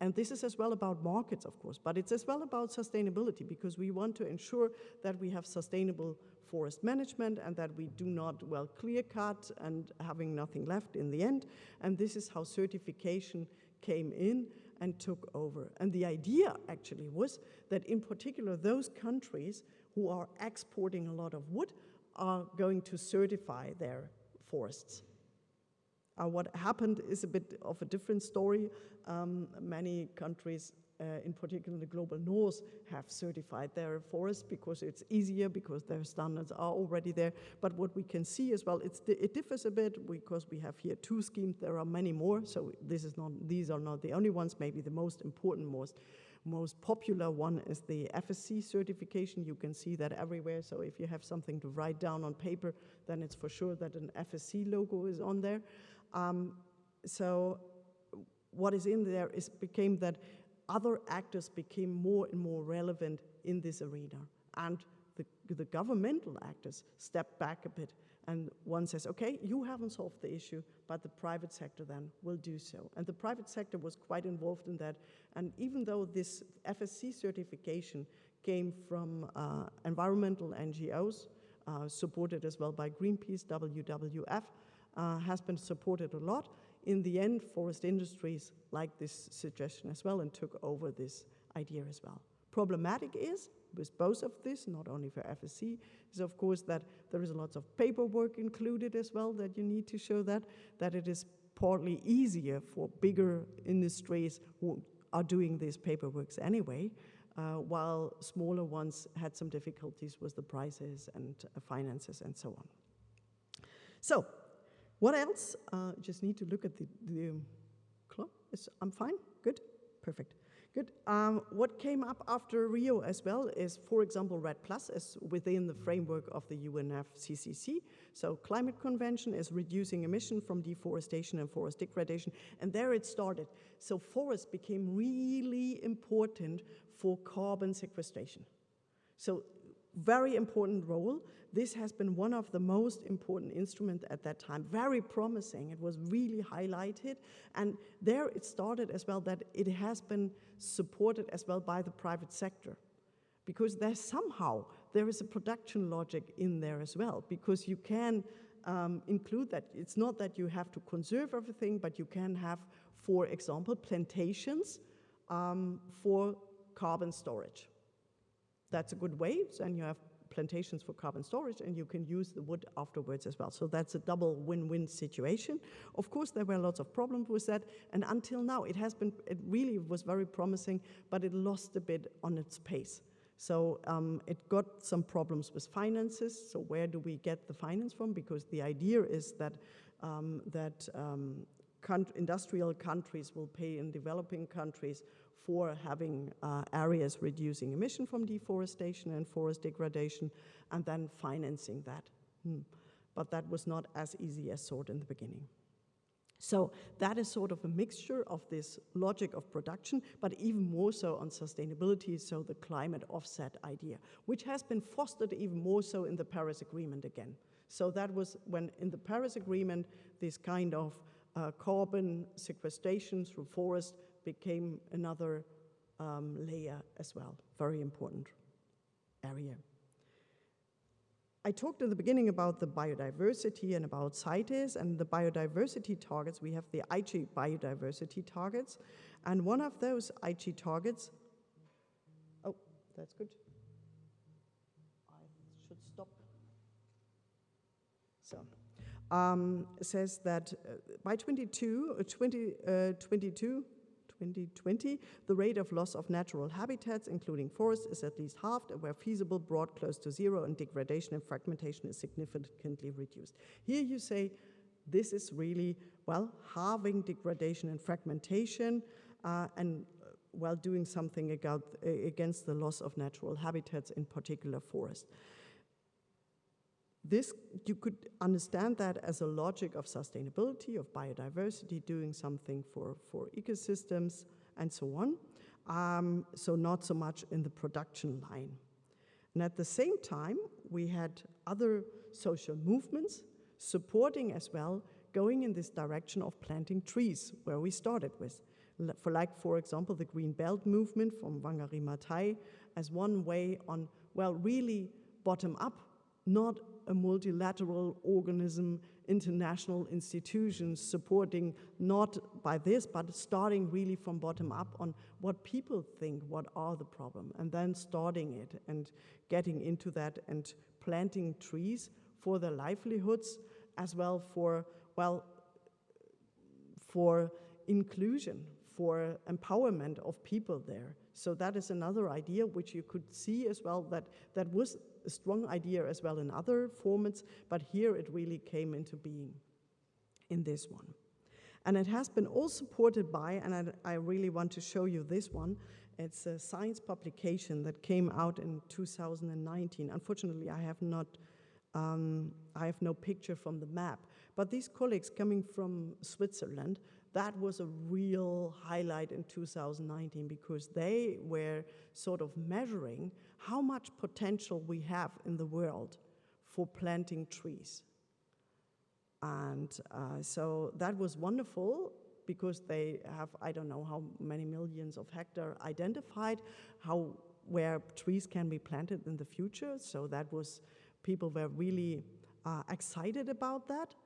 And this is as well about markets, of course, but it's as well about sustainability, because we want to ensure that we have sustainable forest management, and that we do not, well, clear cut and having nothing left in the end. And this is how certification came in and took over. And the idea actually was that in particular those countries who are exporting a lot of wood are going to certify their forests. What happened is a bit of a different story. Many countries, in particular the global north, have certified their forests because it's easier, because their standards are already there. But what we can see as well, it differs a bit because we have here 2 schemes. There are many more, so these are not the only ones. Maybe the most important, most popular one is the FSC certification. You can see that everywhere. So if you have something to write down on paper, then it's for sure that an FSC logo is on there. So what is in there became that other actors became more and more relevant in this arena. And the governmental actors stepped back a bit. And one says, okay, you haven't solved the issue, but the private sector then will do so. And the private sector was quite involved in that. And even though this FSC certification came from environmental NGOs, supported as well by Greenpeace, WWF, has been supported a lot. In the end, forest industries liked this suggestion as well and took over this idea as well. Problematic is, with both of this, not only for FSC, is of course that there is lots of paperwork included as well, that you need to show that it is partly easier for bigger industries who are doing these paperworks anyway, while smaller ones had some difficulties with the prices and finances and so on. So, what else? Just need to look at the clock. I'm fine? Good? Perfect. Good. What came up after Rio as well is, for example, REDD+ is within the framework of the UNFCCC. So Climate Convention is reducing emission from deforestation and forest degradation, and there it started. So forests became really important for carbon sequestration. So very important role. This has been one of the most important instruments at that time, very promising. It was really highlighted. And there it started as well that it has been supported as well by the private sector. Because there is a production logic in there as well, because you can include that. It's not that you have to conserve everything, but you can have, for example, plantations for carbon storage. That's a good way, and you have plantations for carbon storage, and you can use the wood afterwards as well. So that's a double win-win situation. Of course, there were lots of problems with that, and until now, it really was very promising, but it lost a bit on its pace. So it got some problems with finances. So where do we get the finance from? Because the idea is that industrial countries will pay in developing countries for having areas reducing emission from deforestation and forest degradation, and then financing that. But that was not as easy as thought in the beginning. So that is sort of a mixture of this logic of production, but even more so on sustainability, so the climate offset idea, which has been fostered even more so in the Paris Agreement again. So that was when in the Paris Agreement, this kind of carbon sequestration through forest became another layer as well, very important area. I talked at the beginning about the biodiversity and about CITES and the biodiversity targets. We have the Aichi biodiversity targets, and one of those Aichi targets, oh, that's good. I should stop. So, says that by 2020, the rate of loss of natural habitats, including forests, is at least halved, and where feasible, brought close to zero, and degradation and fragmentation is significantly reduced. Here you say this is really, well, halving degradation and fragmentation, and while doing something against the loss of natural habitats, in particular forest. This, you could understand that as a logic of sustainability, of biodiversity, doing something for ecosystems and so on. So not so much in the production line. And at the same time, we had other social movements supporting as well, going in this direction of planting trees, where we started with. For example, the Green Belt movement from Wangari Maathai as one way on, well, really bottom up, not a multilateral organism, international institutions supporting not by this, but starting really from bottom up on what people think, what are the problem, and then starting it and getting into that and planting trees for their livelihoods as well for inclusion, for empowerment of people there. So that is another idea which you could see as well, that was a strong idea as well in other formats, but here it really came into being in this one. And it has been all supported by, and I really want to show you this one, it's a science publication that came out in 2019. Unfortunately, I have no picture from the map, but these colleagues coming from Switzerland, that was a real highlight in 2019 because they were sort of measuring how much potential we have in the world for planting trees. And so that was wonderful because they have, I don't know how many millions of hectares identified, where trees can be planted in the future. So that was, people were really excited about that.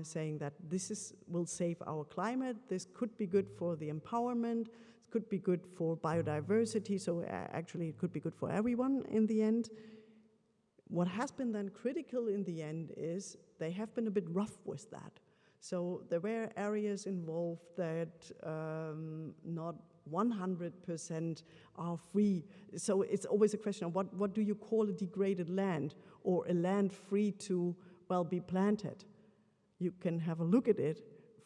Saying that this will save our climate, this could be good for the empowerment, it could be good for biodiversity, so actually it could be good for everyone in the end. What has been then critical in the end is they have been a bit rough with that. So there were areas involved that not 100% are free. So it's always a question of what do you call a degraded land or a land free to, well, be planted? You can have a look at it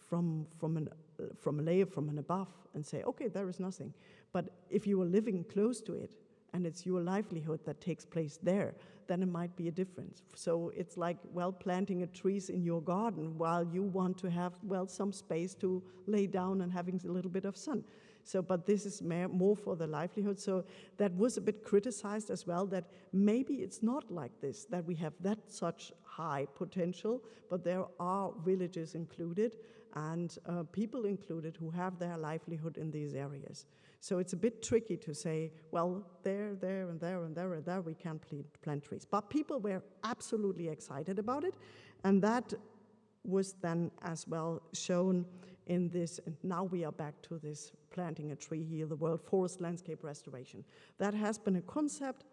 from a layer from an above and say, okay, there is nothing. But if you are living close to it and it's your livelihood that takes place there, then it might be a difference. So it's like, well, planting trees in your garden while you want to have, well, some space to lay down and having a little bit of sun. So, but this is more for the livelihood. So that was a bit criticized as well, that maybe it's not like this, that we have that such high potential, but there are villages included and people included who have their livelihood in these areas. So it's a bit tricky to say, well, there, and there, and there, we can plant trees. But people were absolutely excited about it, and that was then as well shown in this, and now we are back to this planting a tree here, the World Forest Landscape Restoration. That has been a concept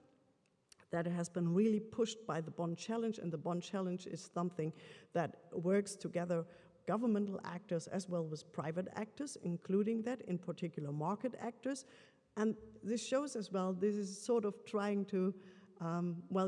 that has been really pushed by the Bonn Challenge, and the Bonn Challenge is something that works together governmental actors as well as private actors, including that, in particular market actors. And this shows as well, this is sort of trying to,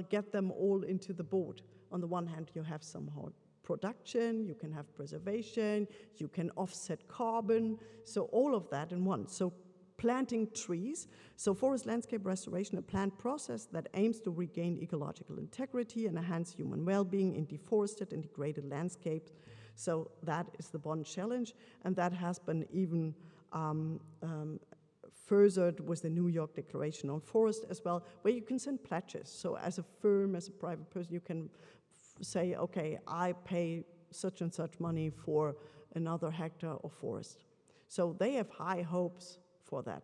get them all into the boat. On the one hand, you have somehow production, you can have preservation, you can offset carbon, so all of that in one. So planting trees, so forest landscape restoration, a planned process that aims to regain ecological integrity and enhance human well-being in deforested and degraded landscapes. So that is the Bonn Challenge, and that has been even furthered with the New York Declaration on Forest as well, where you can send pledges. So as a firm, as a private person, you can say, okay, I pay such and such money for another hectare of forest. So they have high hopes for that.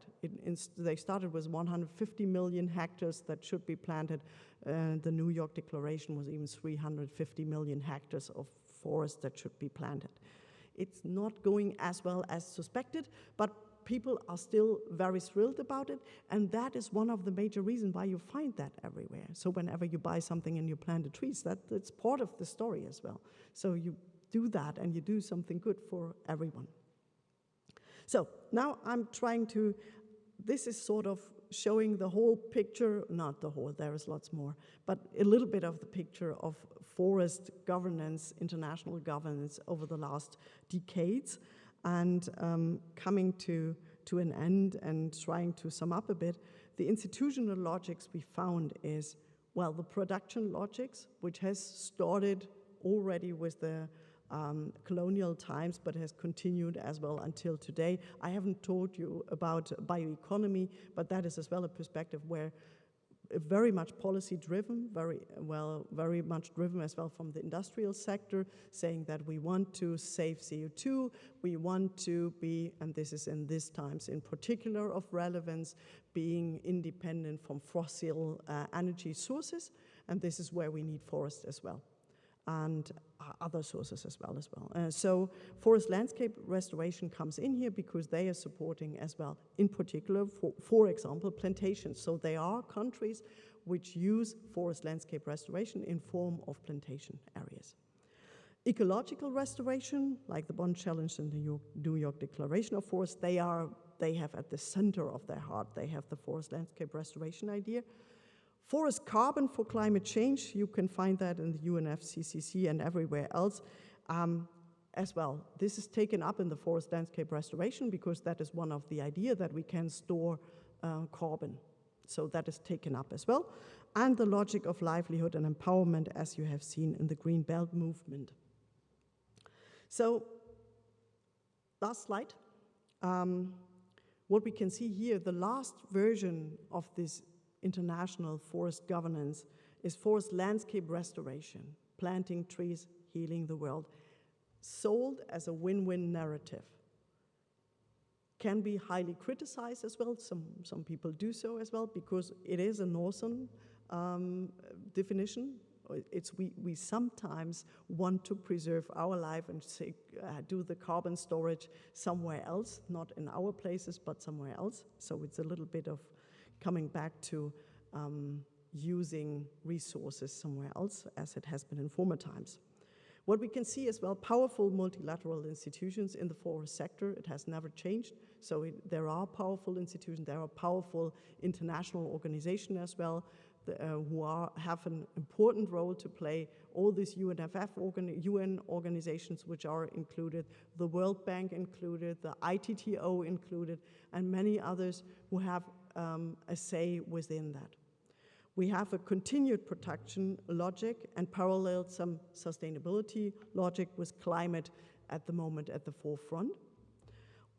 They started with 150 million hectares that should be planted. The New York Declaration was even 350 million hectares of forest that should be planted. It's not going as well as suspected, but people are still very thrilled about it, and that is one of the major reasons why you find that everywhere. So whenever you buy something and you plant the trees, that's part of the story as well. So you do that and you do something good for everyone. So now I'm trying to, this is sort of showing the whole picture, not the whole, there is lots more, but a little bit of the picture of forest governance, international governance over the last decades. And coming to an end and trying to sum up a bit, the institutional logics we found is, well, the production logics, which has started already with the colonial times, but has continued as well until today. I haven't told you about bioeconomy, but that is as well a perspective where very much policy-driven, very much driven as well from the industrial sector, saying that we want to save CO2, we want to be, and this is in these times in particular of relevance, being independent from fossil energy sources. and this is where we need forests as well, and other sources as well. So forest landscape restoration comes in here because they are supporting as well, in particular, for example, plantations. So there are countries which use forest landscape restoration in form of plantation areas. Ecological restoration, like the Bond Challenge and the New York Declaration of Forests, they have at the center of their heart, they have the forest landscape restoration idea. Forest carbon for climate change, you can find that in the UNFCCC and everywhere else as well. This is taken up in the forest landscape restoration because that is one of the ideas that we can store carbon. So that is taken up as well. And the logic of livelihood and empowerment, as you have seen in the Green Belt movement. So, last slide. What we can see here, the last version of this international forest governance is forest landscape restoration, planting trees, healing the world, sold as a win-win narrative. Can be highly criticized as well, some people do so as well, because it is a northern definition. We sometimes want to preserve our life and say, do the carbon storage somewhere else, not in our places, but somewhere else. So it's a little bit of coming back to using resources somewhere else, as it has been in former times. What we can see as well, powerful multilateral institutions in the forest sector, it has never changed. So there are powerful institutions, there are powerful international organizations as well, who have an important role to play. All these UN organizations which are included, the World Bank included, the ITTO included, and many others who have a say within that. We have a continued protection logic and parallel some sustainability logic with climate at the moment at the forefront.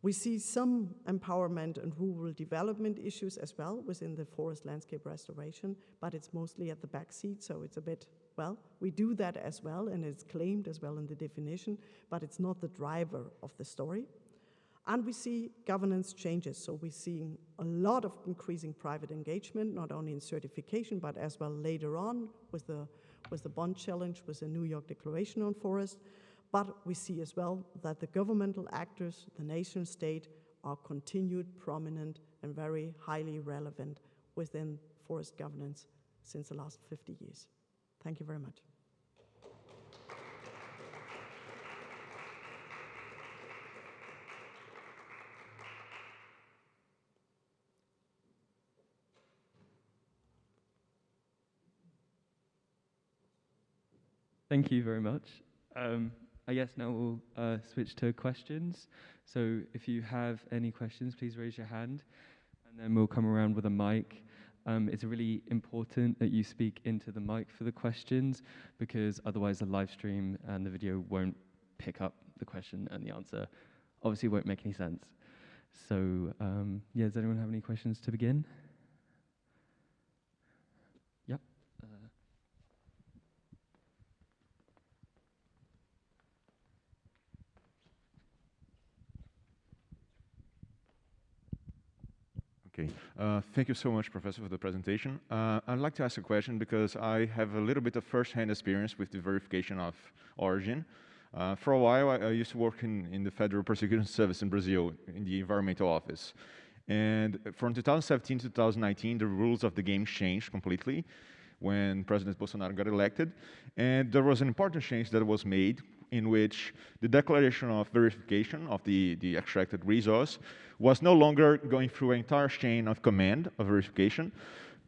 We see some empowerment and rural development issues as well within the forest landscape restoration, but it's mostly at the back seat, so it's a bit, well, we do that as well, and it's claimed as well in the definition, but it's not the driver of the story. And we see governance changes, so we're seeing a lot of increasing private engagement, not only in certification, but as well later on with the Bond Challenge, with the New York Declaration on Forest. But we see as well that the governmental actors, the nation state, are continued prominent and very highly relevant within forest governance since the last 50 years. Thank you very much. Thank you very much. I guess now we'll switch to questions. So if you have any questions, please raise your hand, and then we'll come around with a mic. It's really important that you speak into the mic for the questions, because otherwise the live stream and the video won't pick up the question, and the answer obviously won't make any sense. So yeah, does anyone have any questions to begin? Yep. Okay, thank you so much, Professor, for the presentation. I'd like to ask a question because I have a little bit of first-hand experience with the verification of origin. For a while, I used to work in the Federal Prosecution Service in Brazil, in the Environmental Office. And from 2017 to 2019, the rules of the game changed completely when President Bolsonaro got elected. And there was an important change that was made in which the declaration of verification of the extracted resource was no longer going through an entire chain of command of verification,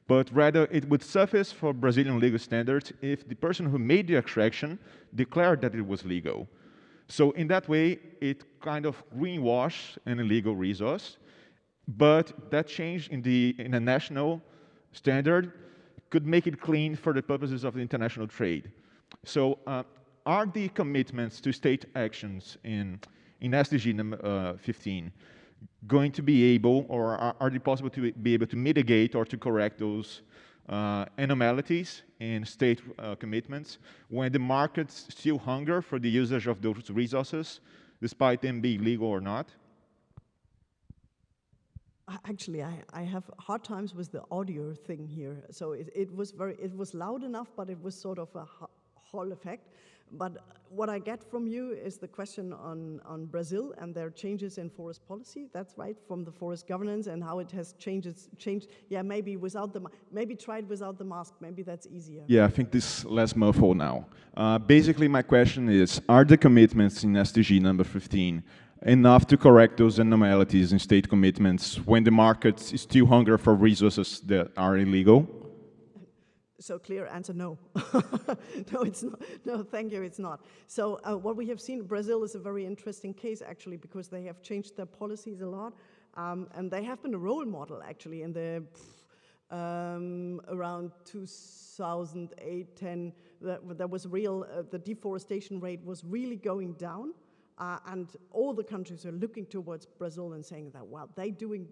but rather it would suffice for Brazilian legal standards if the person who made the extraction declared that it was legal. So in that way, it kind of greenwashed an illegal resource, but that change in a national standard could make it clean for the purposes of the international trade. So are the commitments to state actions in SDG number 15 going to be able, or are they possible to be able to mitigate or to correct those anomalies in state commitments when the markets still hunger for the usage of those resources, despite them being legal or not? Actually, I have hard times with the audio thing here. So it was loud enough, but it was sort of a Hall effect. But what I get from you is the question on Brazil and their changes in forest policy. That's right, from the forest governance and how it has changed. Yeah, maybe try it without the mask. Maybe that's easier. Yeah, I think this is less muffled now. Basically, my question is, are the commitments in SDG number 15 enough to correct those anomalies in state commitments when the market is still hungry for resources that are illegal? So clear answer, no. No, it's not. No, thank you, it's not. So what we have seen, Brazil is a very interesting case actually, because they have changed their policies a lot, and they have been a role model actually in the around 2008, 10. There was real, the deforestation rate was really going down. And all the countries are looking towards Brazil and saying that, well, they doing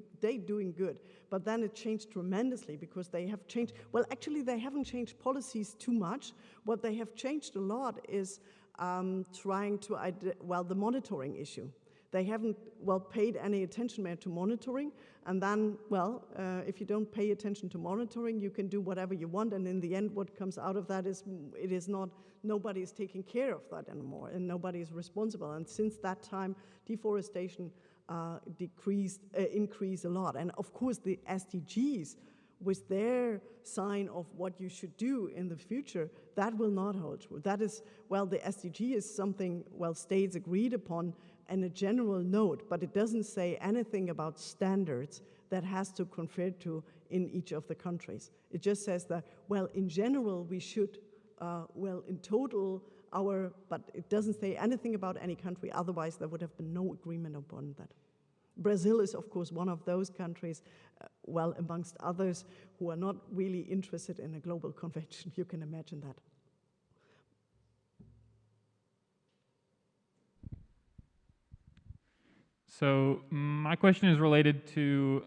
good. But then it changed tremendously because they have changed. Well, actually, they haven't changed policies too much. What they have changed a lot is trying to, the monitoring issue. They haven't, paid any attention more to monitoring. And then, if you don't pay attention to monitoring, you can do whatever you want. And in the end, what comes out of that is, nobody is taking care of that anymore, and nobody is responsible. And since that time, deforestation increased a lot. And of course, the SDGs, with their sign of what you should do in the future, that will not hold true. That is, the SDG is something, states agreed upon and a general note, but it doesn't say anything about standards that has to conform to in each of the countries. It just says that, in general, we should, in total, but it doesn't say anything about any country, otherwise there would have been no agreement upon that. Brazil is, of course, one of those countries, amongst others, who are not really interested in a global convention. You can imagine that. So my question is related to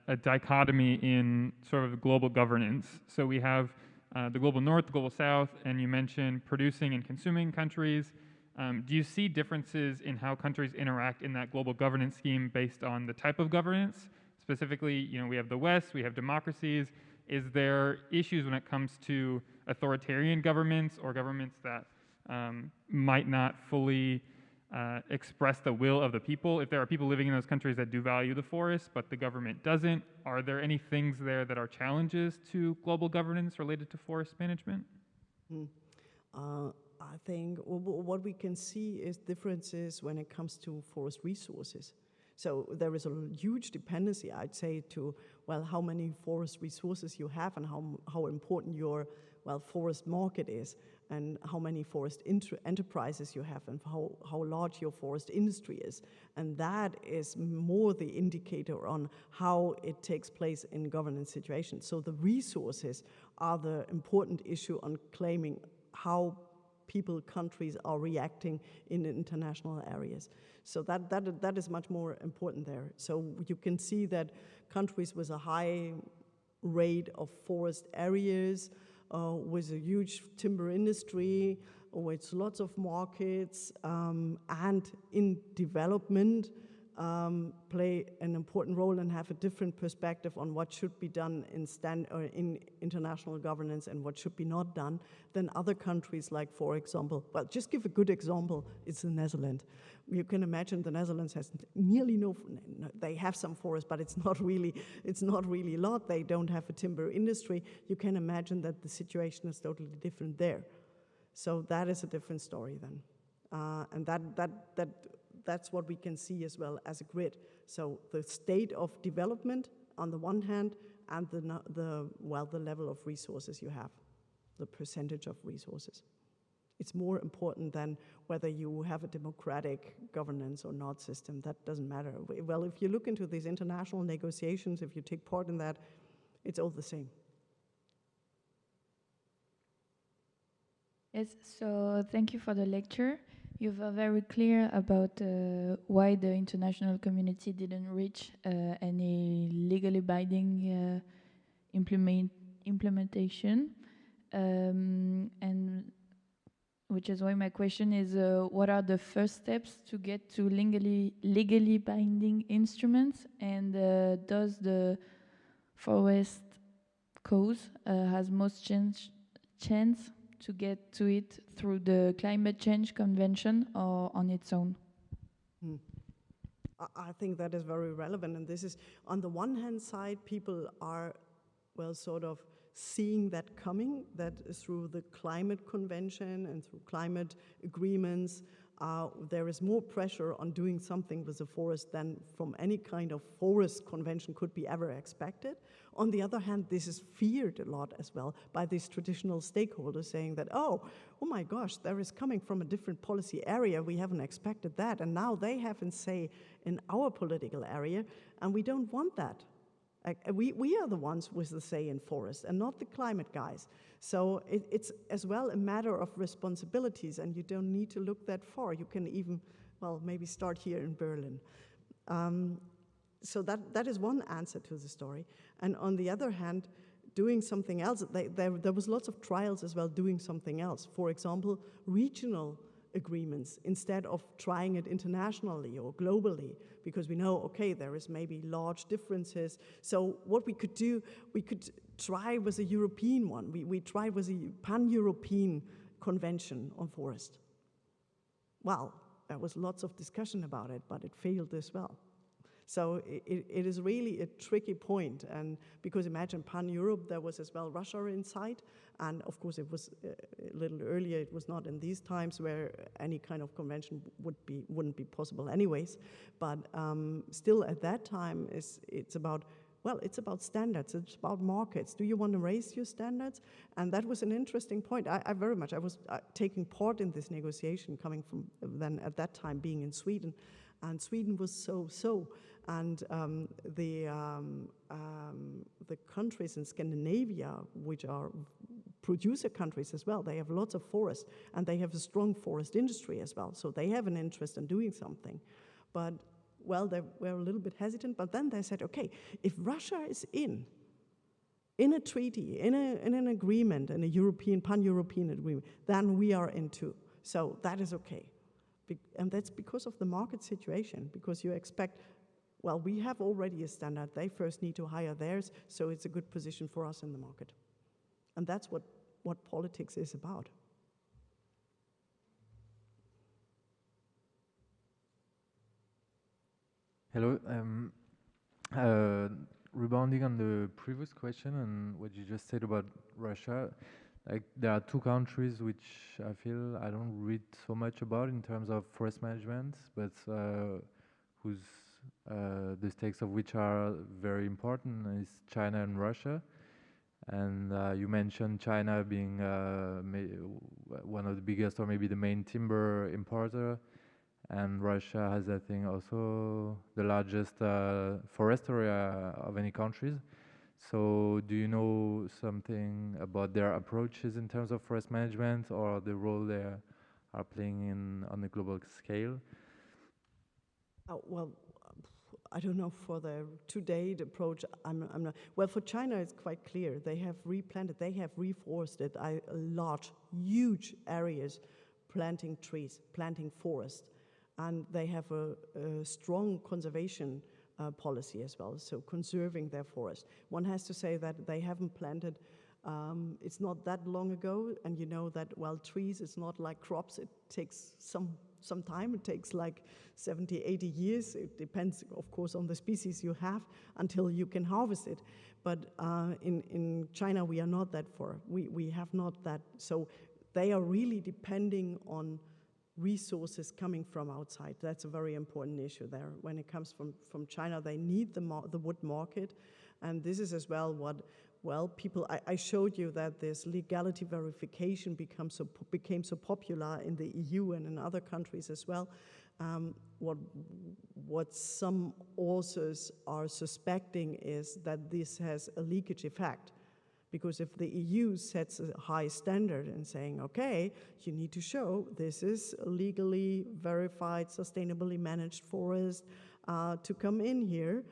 a dichotomy in sort of global governance. So we have the global north, the global south, and you mentioned producing and consuming countries. Do you see differences in how countries interact in that global governance scheme based on the type of governance? Specifically, we have the West, we have democracies. Is there issues when it comes to authoritarian governments or governments that might not fully express the will of the people? If there are people living in those countries that do value the forest, but the government doesn't, are there any things there that are challenges to global governance related to forest management? I think what we can see is differences when it comes to forest resources. So there is a huge dependency, I'd say, to, how many forest resources you have and how important your, forest market is, and how many forest enterprises you have, and how large your forest industry is. And that is more the indicator on how it takes place in governance situations. So the resources are the important issue on claiming how countries are reacting in international areas. So that is much more important there. So you can see that countries with a high rate of forest areas, with a huge timber industry, with lots of markets, and in development, play an important role and have a different perspective on what should be done in international governance and what should be not done than other countries, like, for example, just give a good example, it's the Netherlands. You can imagine the Netherlands has nearly they have some forest, but it's not really a lot. They don't have a timber industry. You can imagine that the situation is totally different there. So that is a different story then. And that's what we can see as well as a grid. So the state of development on the one hand, and the level of resources you have, the percentage of resources. It's more important than whether you have a democratic governance or not system. That doesn't matter. Well, if you look into these international negotiations, if you take part in that, it's all the same. Yes, so thank you for the lecture. You were very clear about why the international community didn't reach any legally binding implementation. And which is why my question is, what are the first steps to get to legally binding instruments, and does the forest cause has most chance to get to it through the Climate Change Convention or on its own? I think that is very relevant, and this is, on the one hand side, people are, well, sort of seeing that coming, that through the climate convention and through climate agreements, there is more pressure on doing something with the forest than from any kind of forest convention could be ever expected. On the other hand, this is feared a lot as well by these traditional stakeholders, saying that, oh my gosh, there is coming from a different policy area, we haven't expected that, and now they have a say in our political area, and we don't want that. We are the ones with the say in forest and not the climate guys. So it's as well a matter of responsibilities, and you don't need to look that far. You can even, well, maybe start here in Berlin. So that is one answer to the story. And on the other hand, doing something else, there was lots of trials as well doing something else. For example, regional agreements instead of trying it internationally or globally, because we know, okay, there is maybe large differences. So what we could do, we could try with a European one. We tried with a pan-European convention on forest. Well, there was lots of discussion about it, but it failed as well. So it is really a tricky point, and because imagine pan-Europe, there was as well Russia inside, and of course it was a little earlier, it was not in these times where any kind of convention wouldn't be possible anyways, but still at that time it's about, well, it's about standards, it's about markets. Do you want to raise your standards? And that was an interesting point. I was taking part in this negotiation, coming from then at that time being in Sweden, and Sweden was so. And the countries in Scandinavia, which are producer countries as well, they have lots of forests, and they have a strong forest industry as well. So they have an interest in doing something. But, well, they were a little bit hesitant, but then they said, okay, if Russia is in a treaty, in an agreement, in a pan-European agreement, then we are in too. So that is okay. And that's because of the market situation, because you expect, well, we have already a standard. They first need to hire theirs, so it's a good position for us in the market. And that's what politics is about. Hello. Rebounding on the previous question and what you just said about Russia, like there are two countries which I feel I don't read so much about in terms of forest management, but whose the stakes of which are very important is China and Russia. And you mentioned China being one of the biggest or maybe the main timber importer, and Russia has, I think, also the largest forest area of any countries. So do you know something about their approaches in terms of forest management or the role they are playing on a global scale? Well, I don't know for the to-date approach. I'm not. Well, for China, it's quite clear. They have replanted, they have reforested large, huge areas, planting trees, planting forest, and they have a strong conservation policy as well, so conserving their forest. One has to say that they haven't planted, it's not that long ago, and you know that, well, trees, it's not like crops, it takes some time, it takes like 70, 80 years, it depends, of course, on the species you have, until you can harvest it. But in China, we are not that far. We have not that, so they are really depending on resources coming from outside. That's a very important issue there. When it comes from China, they need the wood market, and this is as well what, well, people, I showed you that this legality verification became so popular in the EU and in other countries as well. What some authors are suspecting is that this has a leakage effect. Because if the EU sets a high standard and saying, okay, you need to show this is a legally verified, sustainably managed forest to come in here,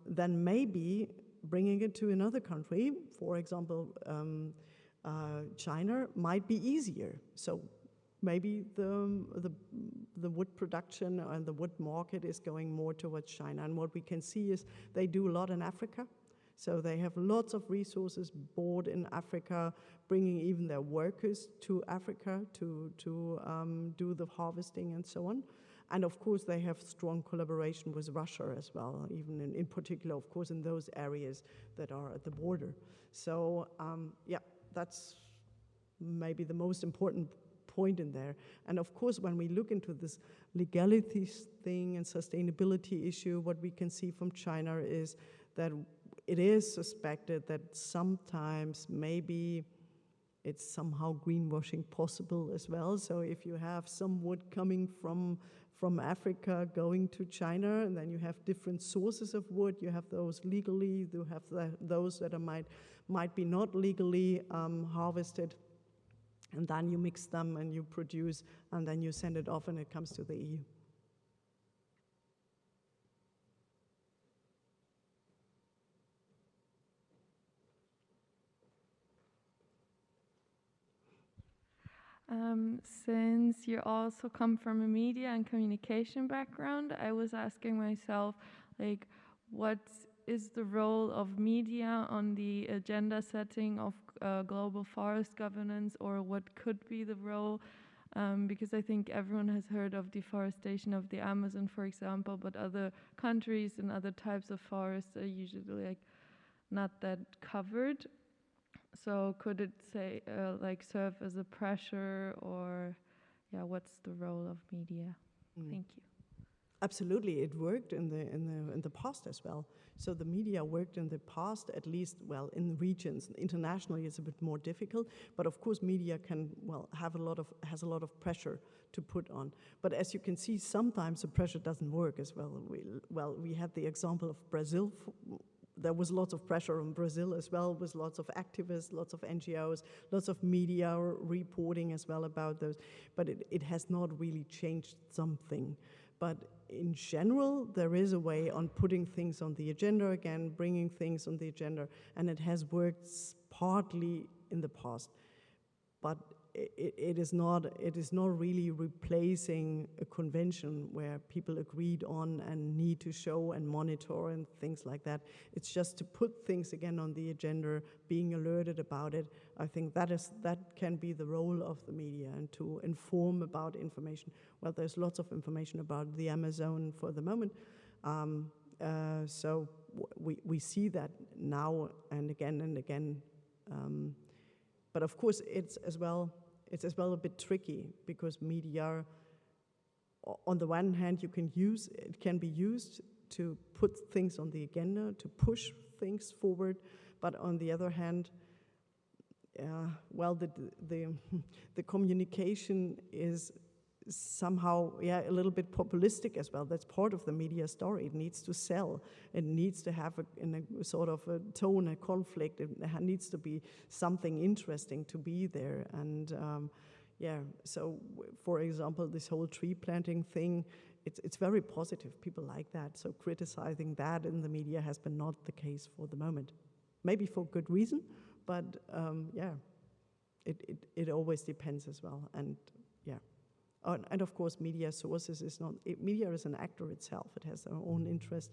then maybe bringing it to another country, for example, China might be easier. So maybe the wood production and the wood market is going more towards China. And what we can see is they do a lot in Africa. So they have lots of resources bought in Africa, bringing even their workers to Africa to do the harvesting and so on. And of course, they have strong collaboration with Russia as well, even in particular, of course, in those areas that are at the border. So yeah, that's maybe the most important point in there. And of course, when we look into this legality thing and sustainability issue, what we can see from China is that it is suspected that sometimes maybe it's somehow greenwashing possible as well. So if you have some wood coming from Africa going to China, and then you have different sources of wood, you have those legally, you have those that are might be not legally harvested, and then you mix them and you produce, and then you send it off and it comes to the EU. Since you also come from a media and communication background, I was asking myself, like, what is the role of media on the agenda setting of global forest governance, or what could be the role? Because I think everyone has heard of deforestation of the Amazon, for example, but other countries and other types of forests are usually like not that covered. So could it say like serve as a pressure, or yeah, what's the role of media? Thank you. Absolutely, it worked in the past as well. So the media worked in the past, at least, well, in the regions. Internationally, it's a bit more difficult, but of course, media can has a lot of pressure to put on. But as you can see, sometimes the pressure doesn't work as well. We had the example of Brazil. There was lots of pressure on Brazil as well, with lots of activists, lots of NGOs, lots of media reporting as well about those. But it has not really changed something. But in general, there is a way on putting things on the agenda again, bringing things on the agenda, and it has worked partly in the past. But it is not really replacing a convention where people agreed on and need to show and monitor and things like that. It's just to put things again on the agenda, being alerted about it. I think that can be the role of the media, and to inform about information. Well, there's lots of information about the Amazon for the moment. So we see that now and again and again. But of course, it's as well a bit tricky, because media, on the one hand, it can be used to put things on the agenda, to push things forward, but on the other hand, the communication is somehow, a little bit populistic as well. That's part of the media story. It needs to sell. It needs to have a sort of a tone, a conflict. It needs to be something interesting to be there. And so for example, this whole tree planting thing, it's very positive. People like that. So criticizing that in the media has been not the case for the moment. Maybe for good reason, but it always depends as well. And and of course, media sources is not, media is an actor itself. It has their own interest.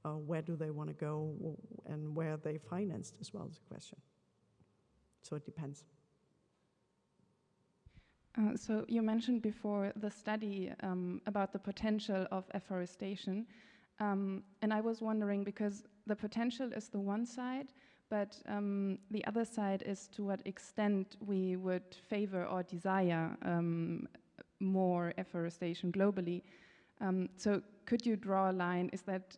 Where do they want to go, and where are they financed as well is a question. So it depends. So you mentioned before the study about the potential of afforestation. And I was wondering, because the potential is the one side, but the other side is to what extent we would favor or desire more afforestation globally. So could you draw a line? Is that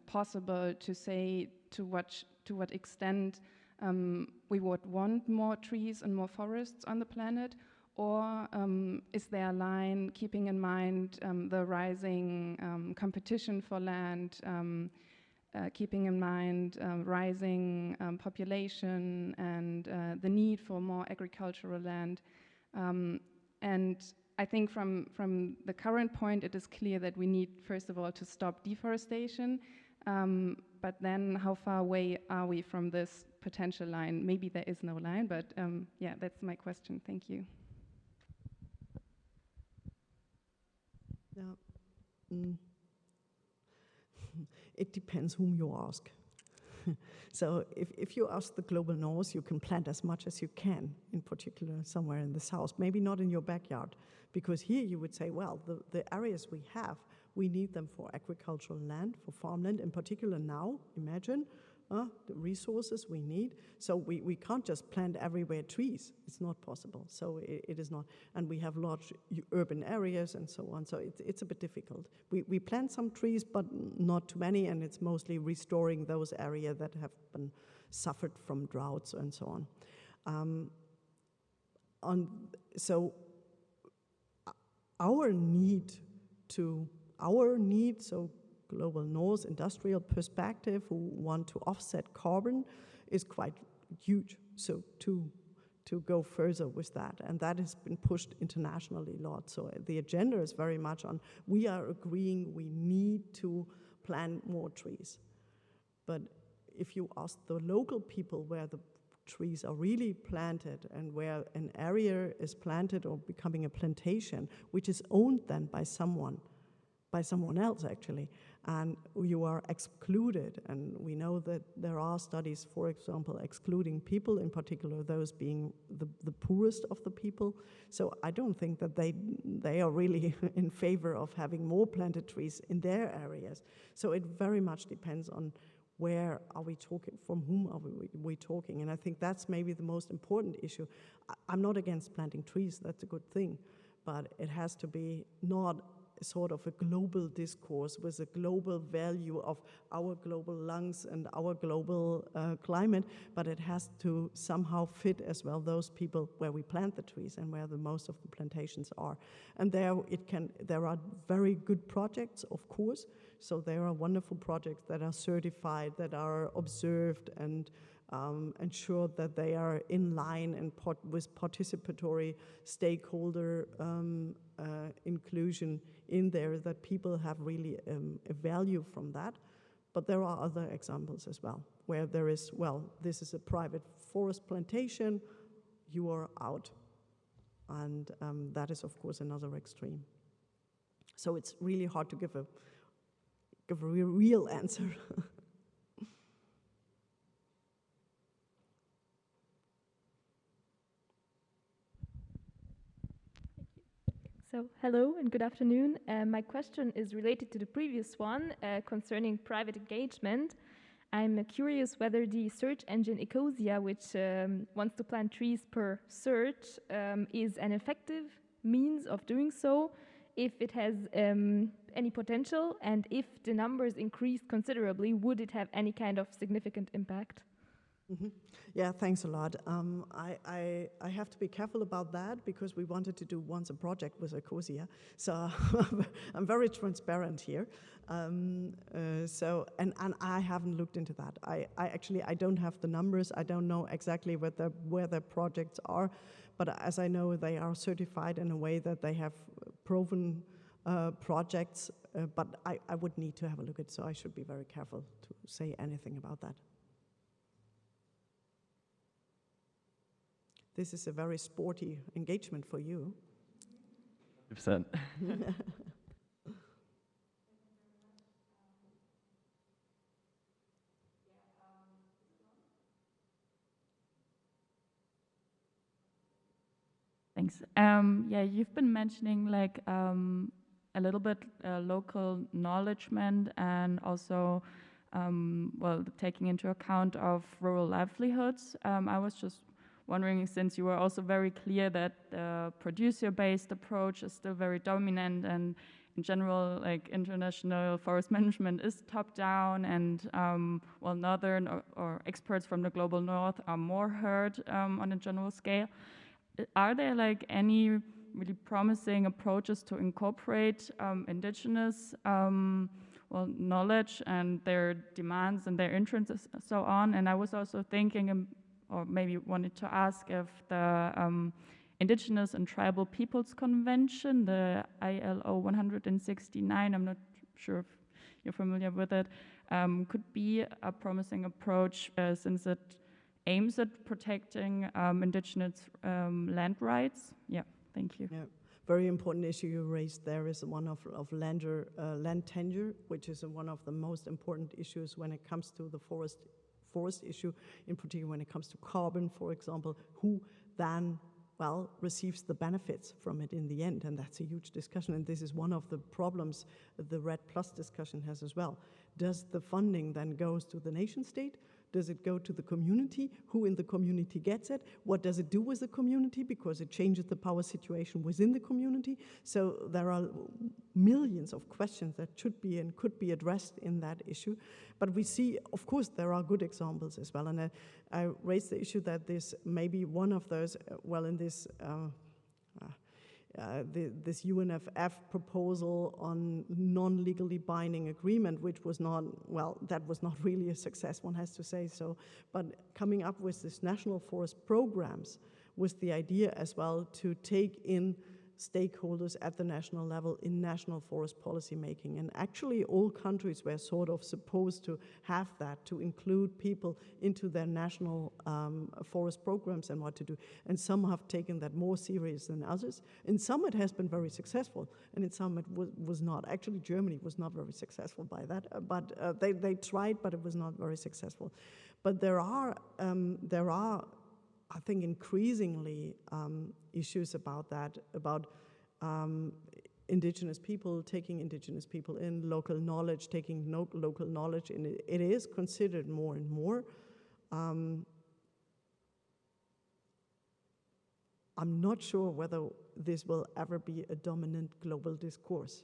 possible to say to what extent we would want more trees and more forests on the planet? Or is there a line keeping in mind the rising competition for land, keeping in mind rising population and the need for more agricultural land? And I think from the current point, it is clear that we need, first of all, to stop deforestation. but then how far away are we from this potential line? Maybe there is no line, but yeah, that's my question. Thank you. Yeah. It depends whom you ask. So if you ask the global north, you can plant as much as you can, in particular somewhere in the south, maybe not in your backyard, because here you would say, well, the areas we have, we need them for agricultural land, for farmland, in particular now, imagine the resources we need. So we can't just plant everywhere trees. It's not possible. So it is not. And we have large urban areas and so on. So it's a bit difficult. We plant some trees, but not too many, and it's mostly restoring those areas that have been suffered from droughts and so on. So our need, so global north industrial perspective who want to offset carbon is quite huge. So to go further with that, and that has been pushed internationally a lot. So the agenda is very much on, we are agreeing we need to plant more trees. But if you ask the local people where the trees are really planted and where an area is planted or becoming a plantation, which is owned then by someone else actually, and you are excluded. And we know that there are studies, for example, excluding people, in particular those being the poorest of the people. So I don't think that they are really in favor of having more planted trees in their areas. So it very much depends on where are we talking, from whom are we talking, and I think that's maybe the most important issue. I'm not against planting trees, that's a good thing, but it has to be not sort of a global discourse with a global value of our global lungs and our global climate, but it has to somehow fit as well those people where we plant the trees and where the most of the plantations are. And there are very good projects, of course, so there are wonderful projects that are certified, that are observed and ensure that they are in line and with participatory stakeholder inclusion in there, that people have really a value from that. But there are other examples as well, where there is, well, this is a private forest plantation, you are out. And that is, of course, another extreme. So it's really hard to give a real answer. So, hello and good afternoon. My question is related to the previous one concerning private engagement. I'm curious whether the search engine Ecosia, which wants to plant trees per search, is an effective means of doing so, if it has any potential, and if the numbers increased considerably, would it have any kind of significant impact? Mm-hmm. Yeah, thanks a lot. I have to be careful about that because we wanted to do once a project with Ecosia, so I'm very transparent here. So I haven't looked into that. I don't have the numbers. I don't know exactly where their projects are, but as I know, they are certified in a way that they have proven projects. But I would need to have a look at it, so I should be very careful to say anything about that. This is a very sporty engagement for you. 100%. Thanks. Yeah, you've been mentioning like a little bit local knowledgement and also well, taking into account of rural livelihoods. I was just wondering, since you were also very clear that the producer-based approach is still very dominant, and in general, like international forest management is top-down, and well, northern or experts from the global north are more heard on a general scale. Are there like any really promising approaches to incorporate indigenous well, knowledge and their demands and their interests and so on? And I was also thinking, or maybe wanted to ask if the Indigenous and Tribal Peoples Convention, the ILO 169, I'm not sure if you're familiar with it, could be a promising approach since it aims at protecting indigenous land rights. Yeah, thank you. Yeah. Very important issue you raised there is one of land tenure, which is one of the most important issues when it comes to the forest issue, in particular when it comes to carbon, for example, who then, well, receives the benefits from it in the end, and that's a huge discussion, and this is one of the problems the REDD+ discussion has as well. Does the funding then goes to the nation state? Does it go to the community? Who in the community gets it? What does it do with the community? Because it changes the power situation within the community. So there are millions of questions that should be and could be addressed in that issue. But we see, of course, there are good examples as well. And I raised the issue that this may be one of those, in this this UNFF proposal on non-legally binding agreement, which was not, that was not really a success, one has to say so. But coming up with this national forest programs was the idea as well to take in stakeholders at the national level in national forest policy making. And actually all countries were sort of supposed to have that, to include people into their national forest programs and what to do. And some have taken that more serious than others. In some it has been very successful, and in some it was not. Actually Germany was not very successful by that, but they tried, but it was not very successful. But there are I think increasingly issues about that, about indigenous people, taking indigenous people in, local knowledge, taking local knowledge in. It is considered more and more. I'm not sure whether this will ever be a dominant global discourse.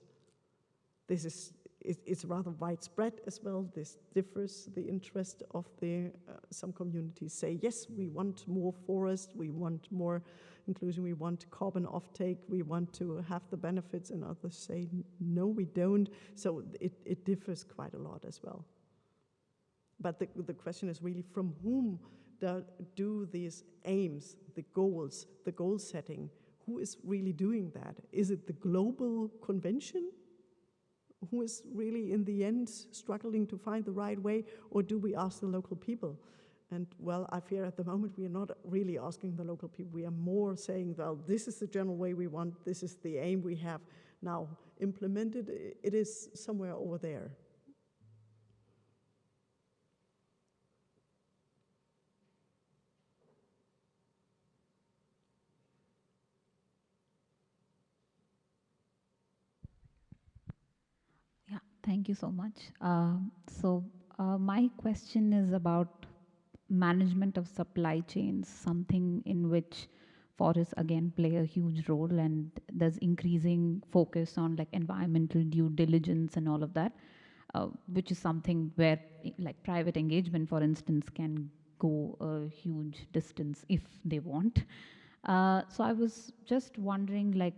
It's rather widespread as well. This differs the interest of some communities say, yes, we want more forest, we want more inclusion, we want carbon offtake, we want to have the benefits, and others say, no, we don't. So it differs quite a lot as well. But the question is really from whom do these aims, the goal setting, who is really doing that? Is it the global convention? Who is really in the end struggling to find the right way, or do we ask the local people? And I fear at the moment we are not really asking the local people. We are more saying, well, this is the general way we want, this is the aim we have now implemented. It is somewhere over there. Thank you so much. My question is about management of supply chains, something in which forests again play a huge role, and there's increasing focus on like environmental due diligence and all of that, which is something where like private engagement, for instance, can go a huge distance if they want. So I was just wondering, like,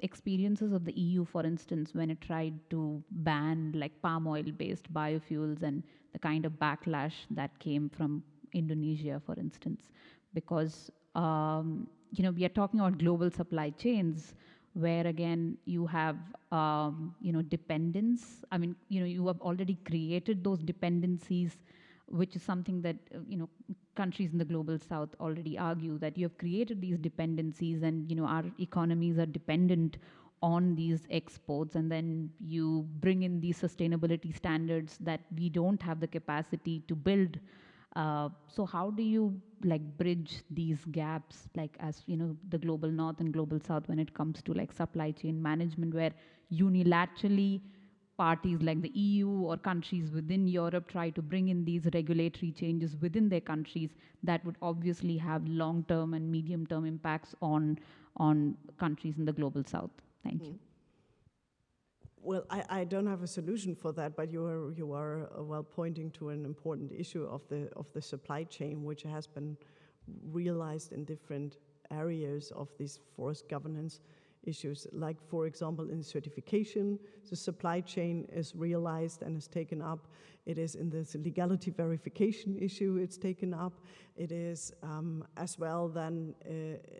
experiences of the EU, for instance, when it tried to ban like palm oil-based biofuels and the kind of backlash that came from Indonesia, for instance, because we are talking about global supply chains where again you have dependence. I mean, you have already created those dependencies, which is something that countries in the global south already argue, that you have created these dependencies and our economies are dependent on these exports, and then you bring in these sustainability standards that we don't have the capacity to build. So how do you like bridge these gaps, like as the global north and global south, when it comes to like supply chain management, where unilaterally parties like the EU or countries within Europe try to bring in these regulatory changes within their countries that would obviously have long-term and medium-term impacts on countries in the global south? Thank you. Well, I don't have a solution for that, but you are pointing to an important issue of the supply chain, which has been realized in different areas of these forest governance issues. Like, for example, in certification, the supply chain is realized and is taken up. It is in this legality verification issue, it's taken up. It is as well then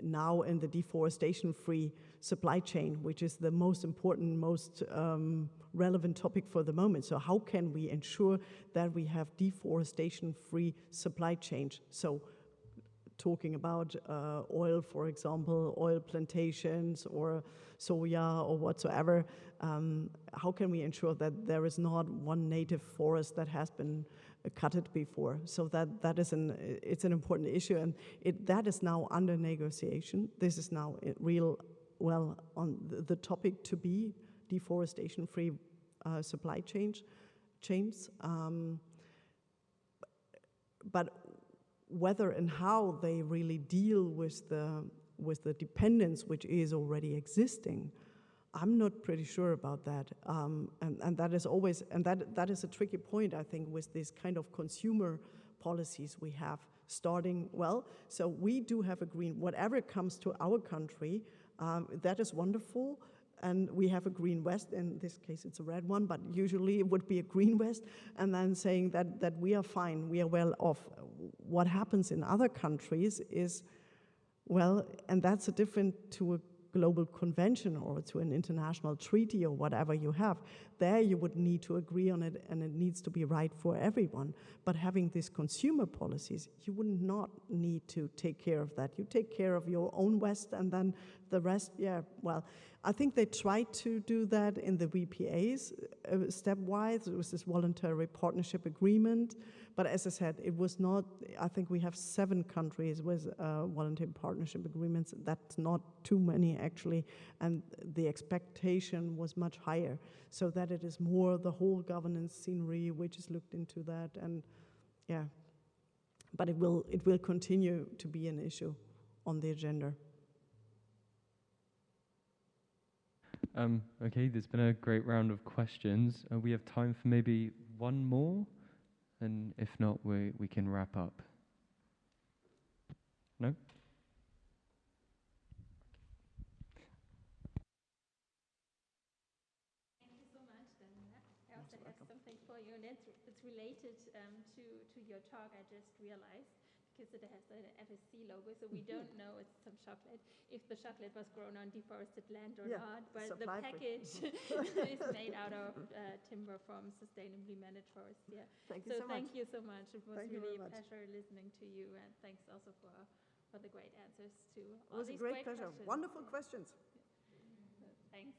now in the deforestation-free supply chain, which is the most important, most relevant topic for the moment. So how can we ensure that we have deforestation-free supply chains? So talking about oil, for example, oil plantations or soya or whatsoever, how can we ensure that there is not one native forest that has been cutted before? So that is it's an important issue, and that is now under negotiation. This is now on the topic to be deforestation-free supply chains. But whether and how they really deal with the dependence which is already existing, I'm not pretty sure about that. And that is always, and that is a tricky point, I think, with this kind of consumer policies we have starting, so we do have a green, whatever comes to our country, that is wonderful. And we have a green West, in this case it's a red one, but usually it would be a green West, and then saying that we are fine, we are well off. What happens in other countries is, and that's a different to a global convention or to an international treaty or whatever you have. There you would need to agree on it, and it needs to be right for everyone. But having these consumer policies, you would not need to take care of that. You take care of your own West, and then the rest, I think they tried to do that in the VPAs stepwise. It was this voluntary partnership agreement. But as I said, it was not, I think we have 7 countries with voluntary partnership agreements. That's not too many, actually. And the expectation was much higher. So that it is more the whole governance scenery which is looked into that. And but it will continue to be an issue on the agenda. Okay, there's been a great round of questions. We have time for maybe one more, and if not, we can wrap up. No? Thank you so much, Daniela. I also have something for you, and it's related to your talk, I just realized, because it has an FSC logo, so we don't know it's some chocolate, if the chocolate was grown on deforested land or not, but the package is made out of timber from sustainably managed forests. Thank you so much. Thank you so much. It was really a pleasure listening to you, and thanks also for the great answers to all these great questions. Wonderful questions. Thanks.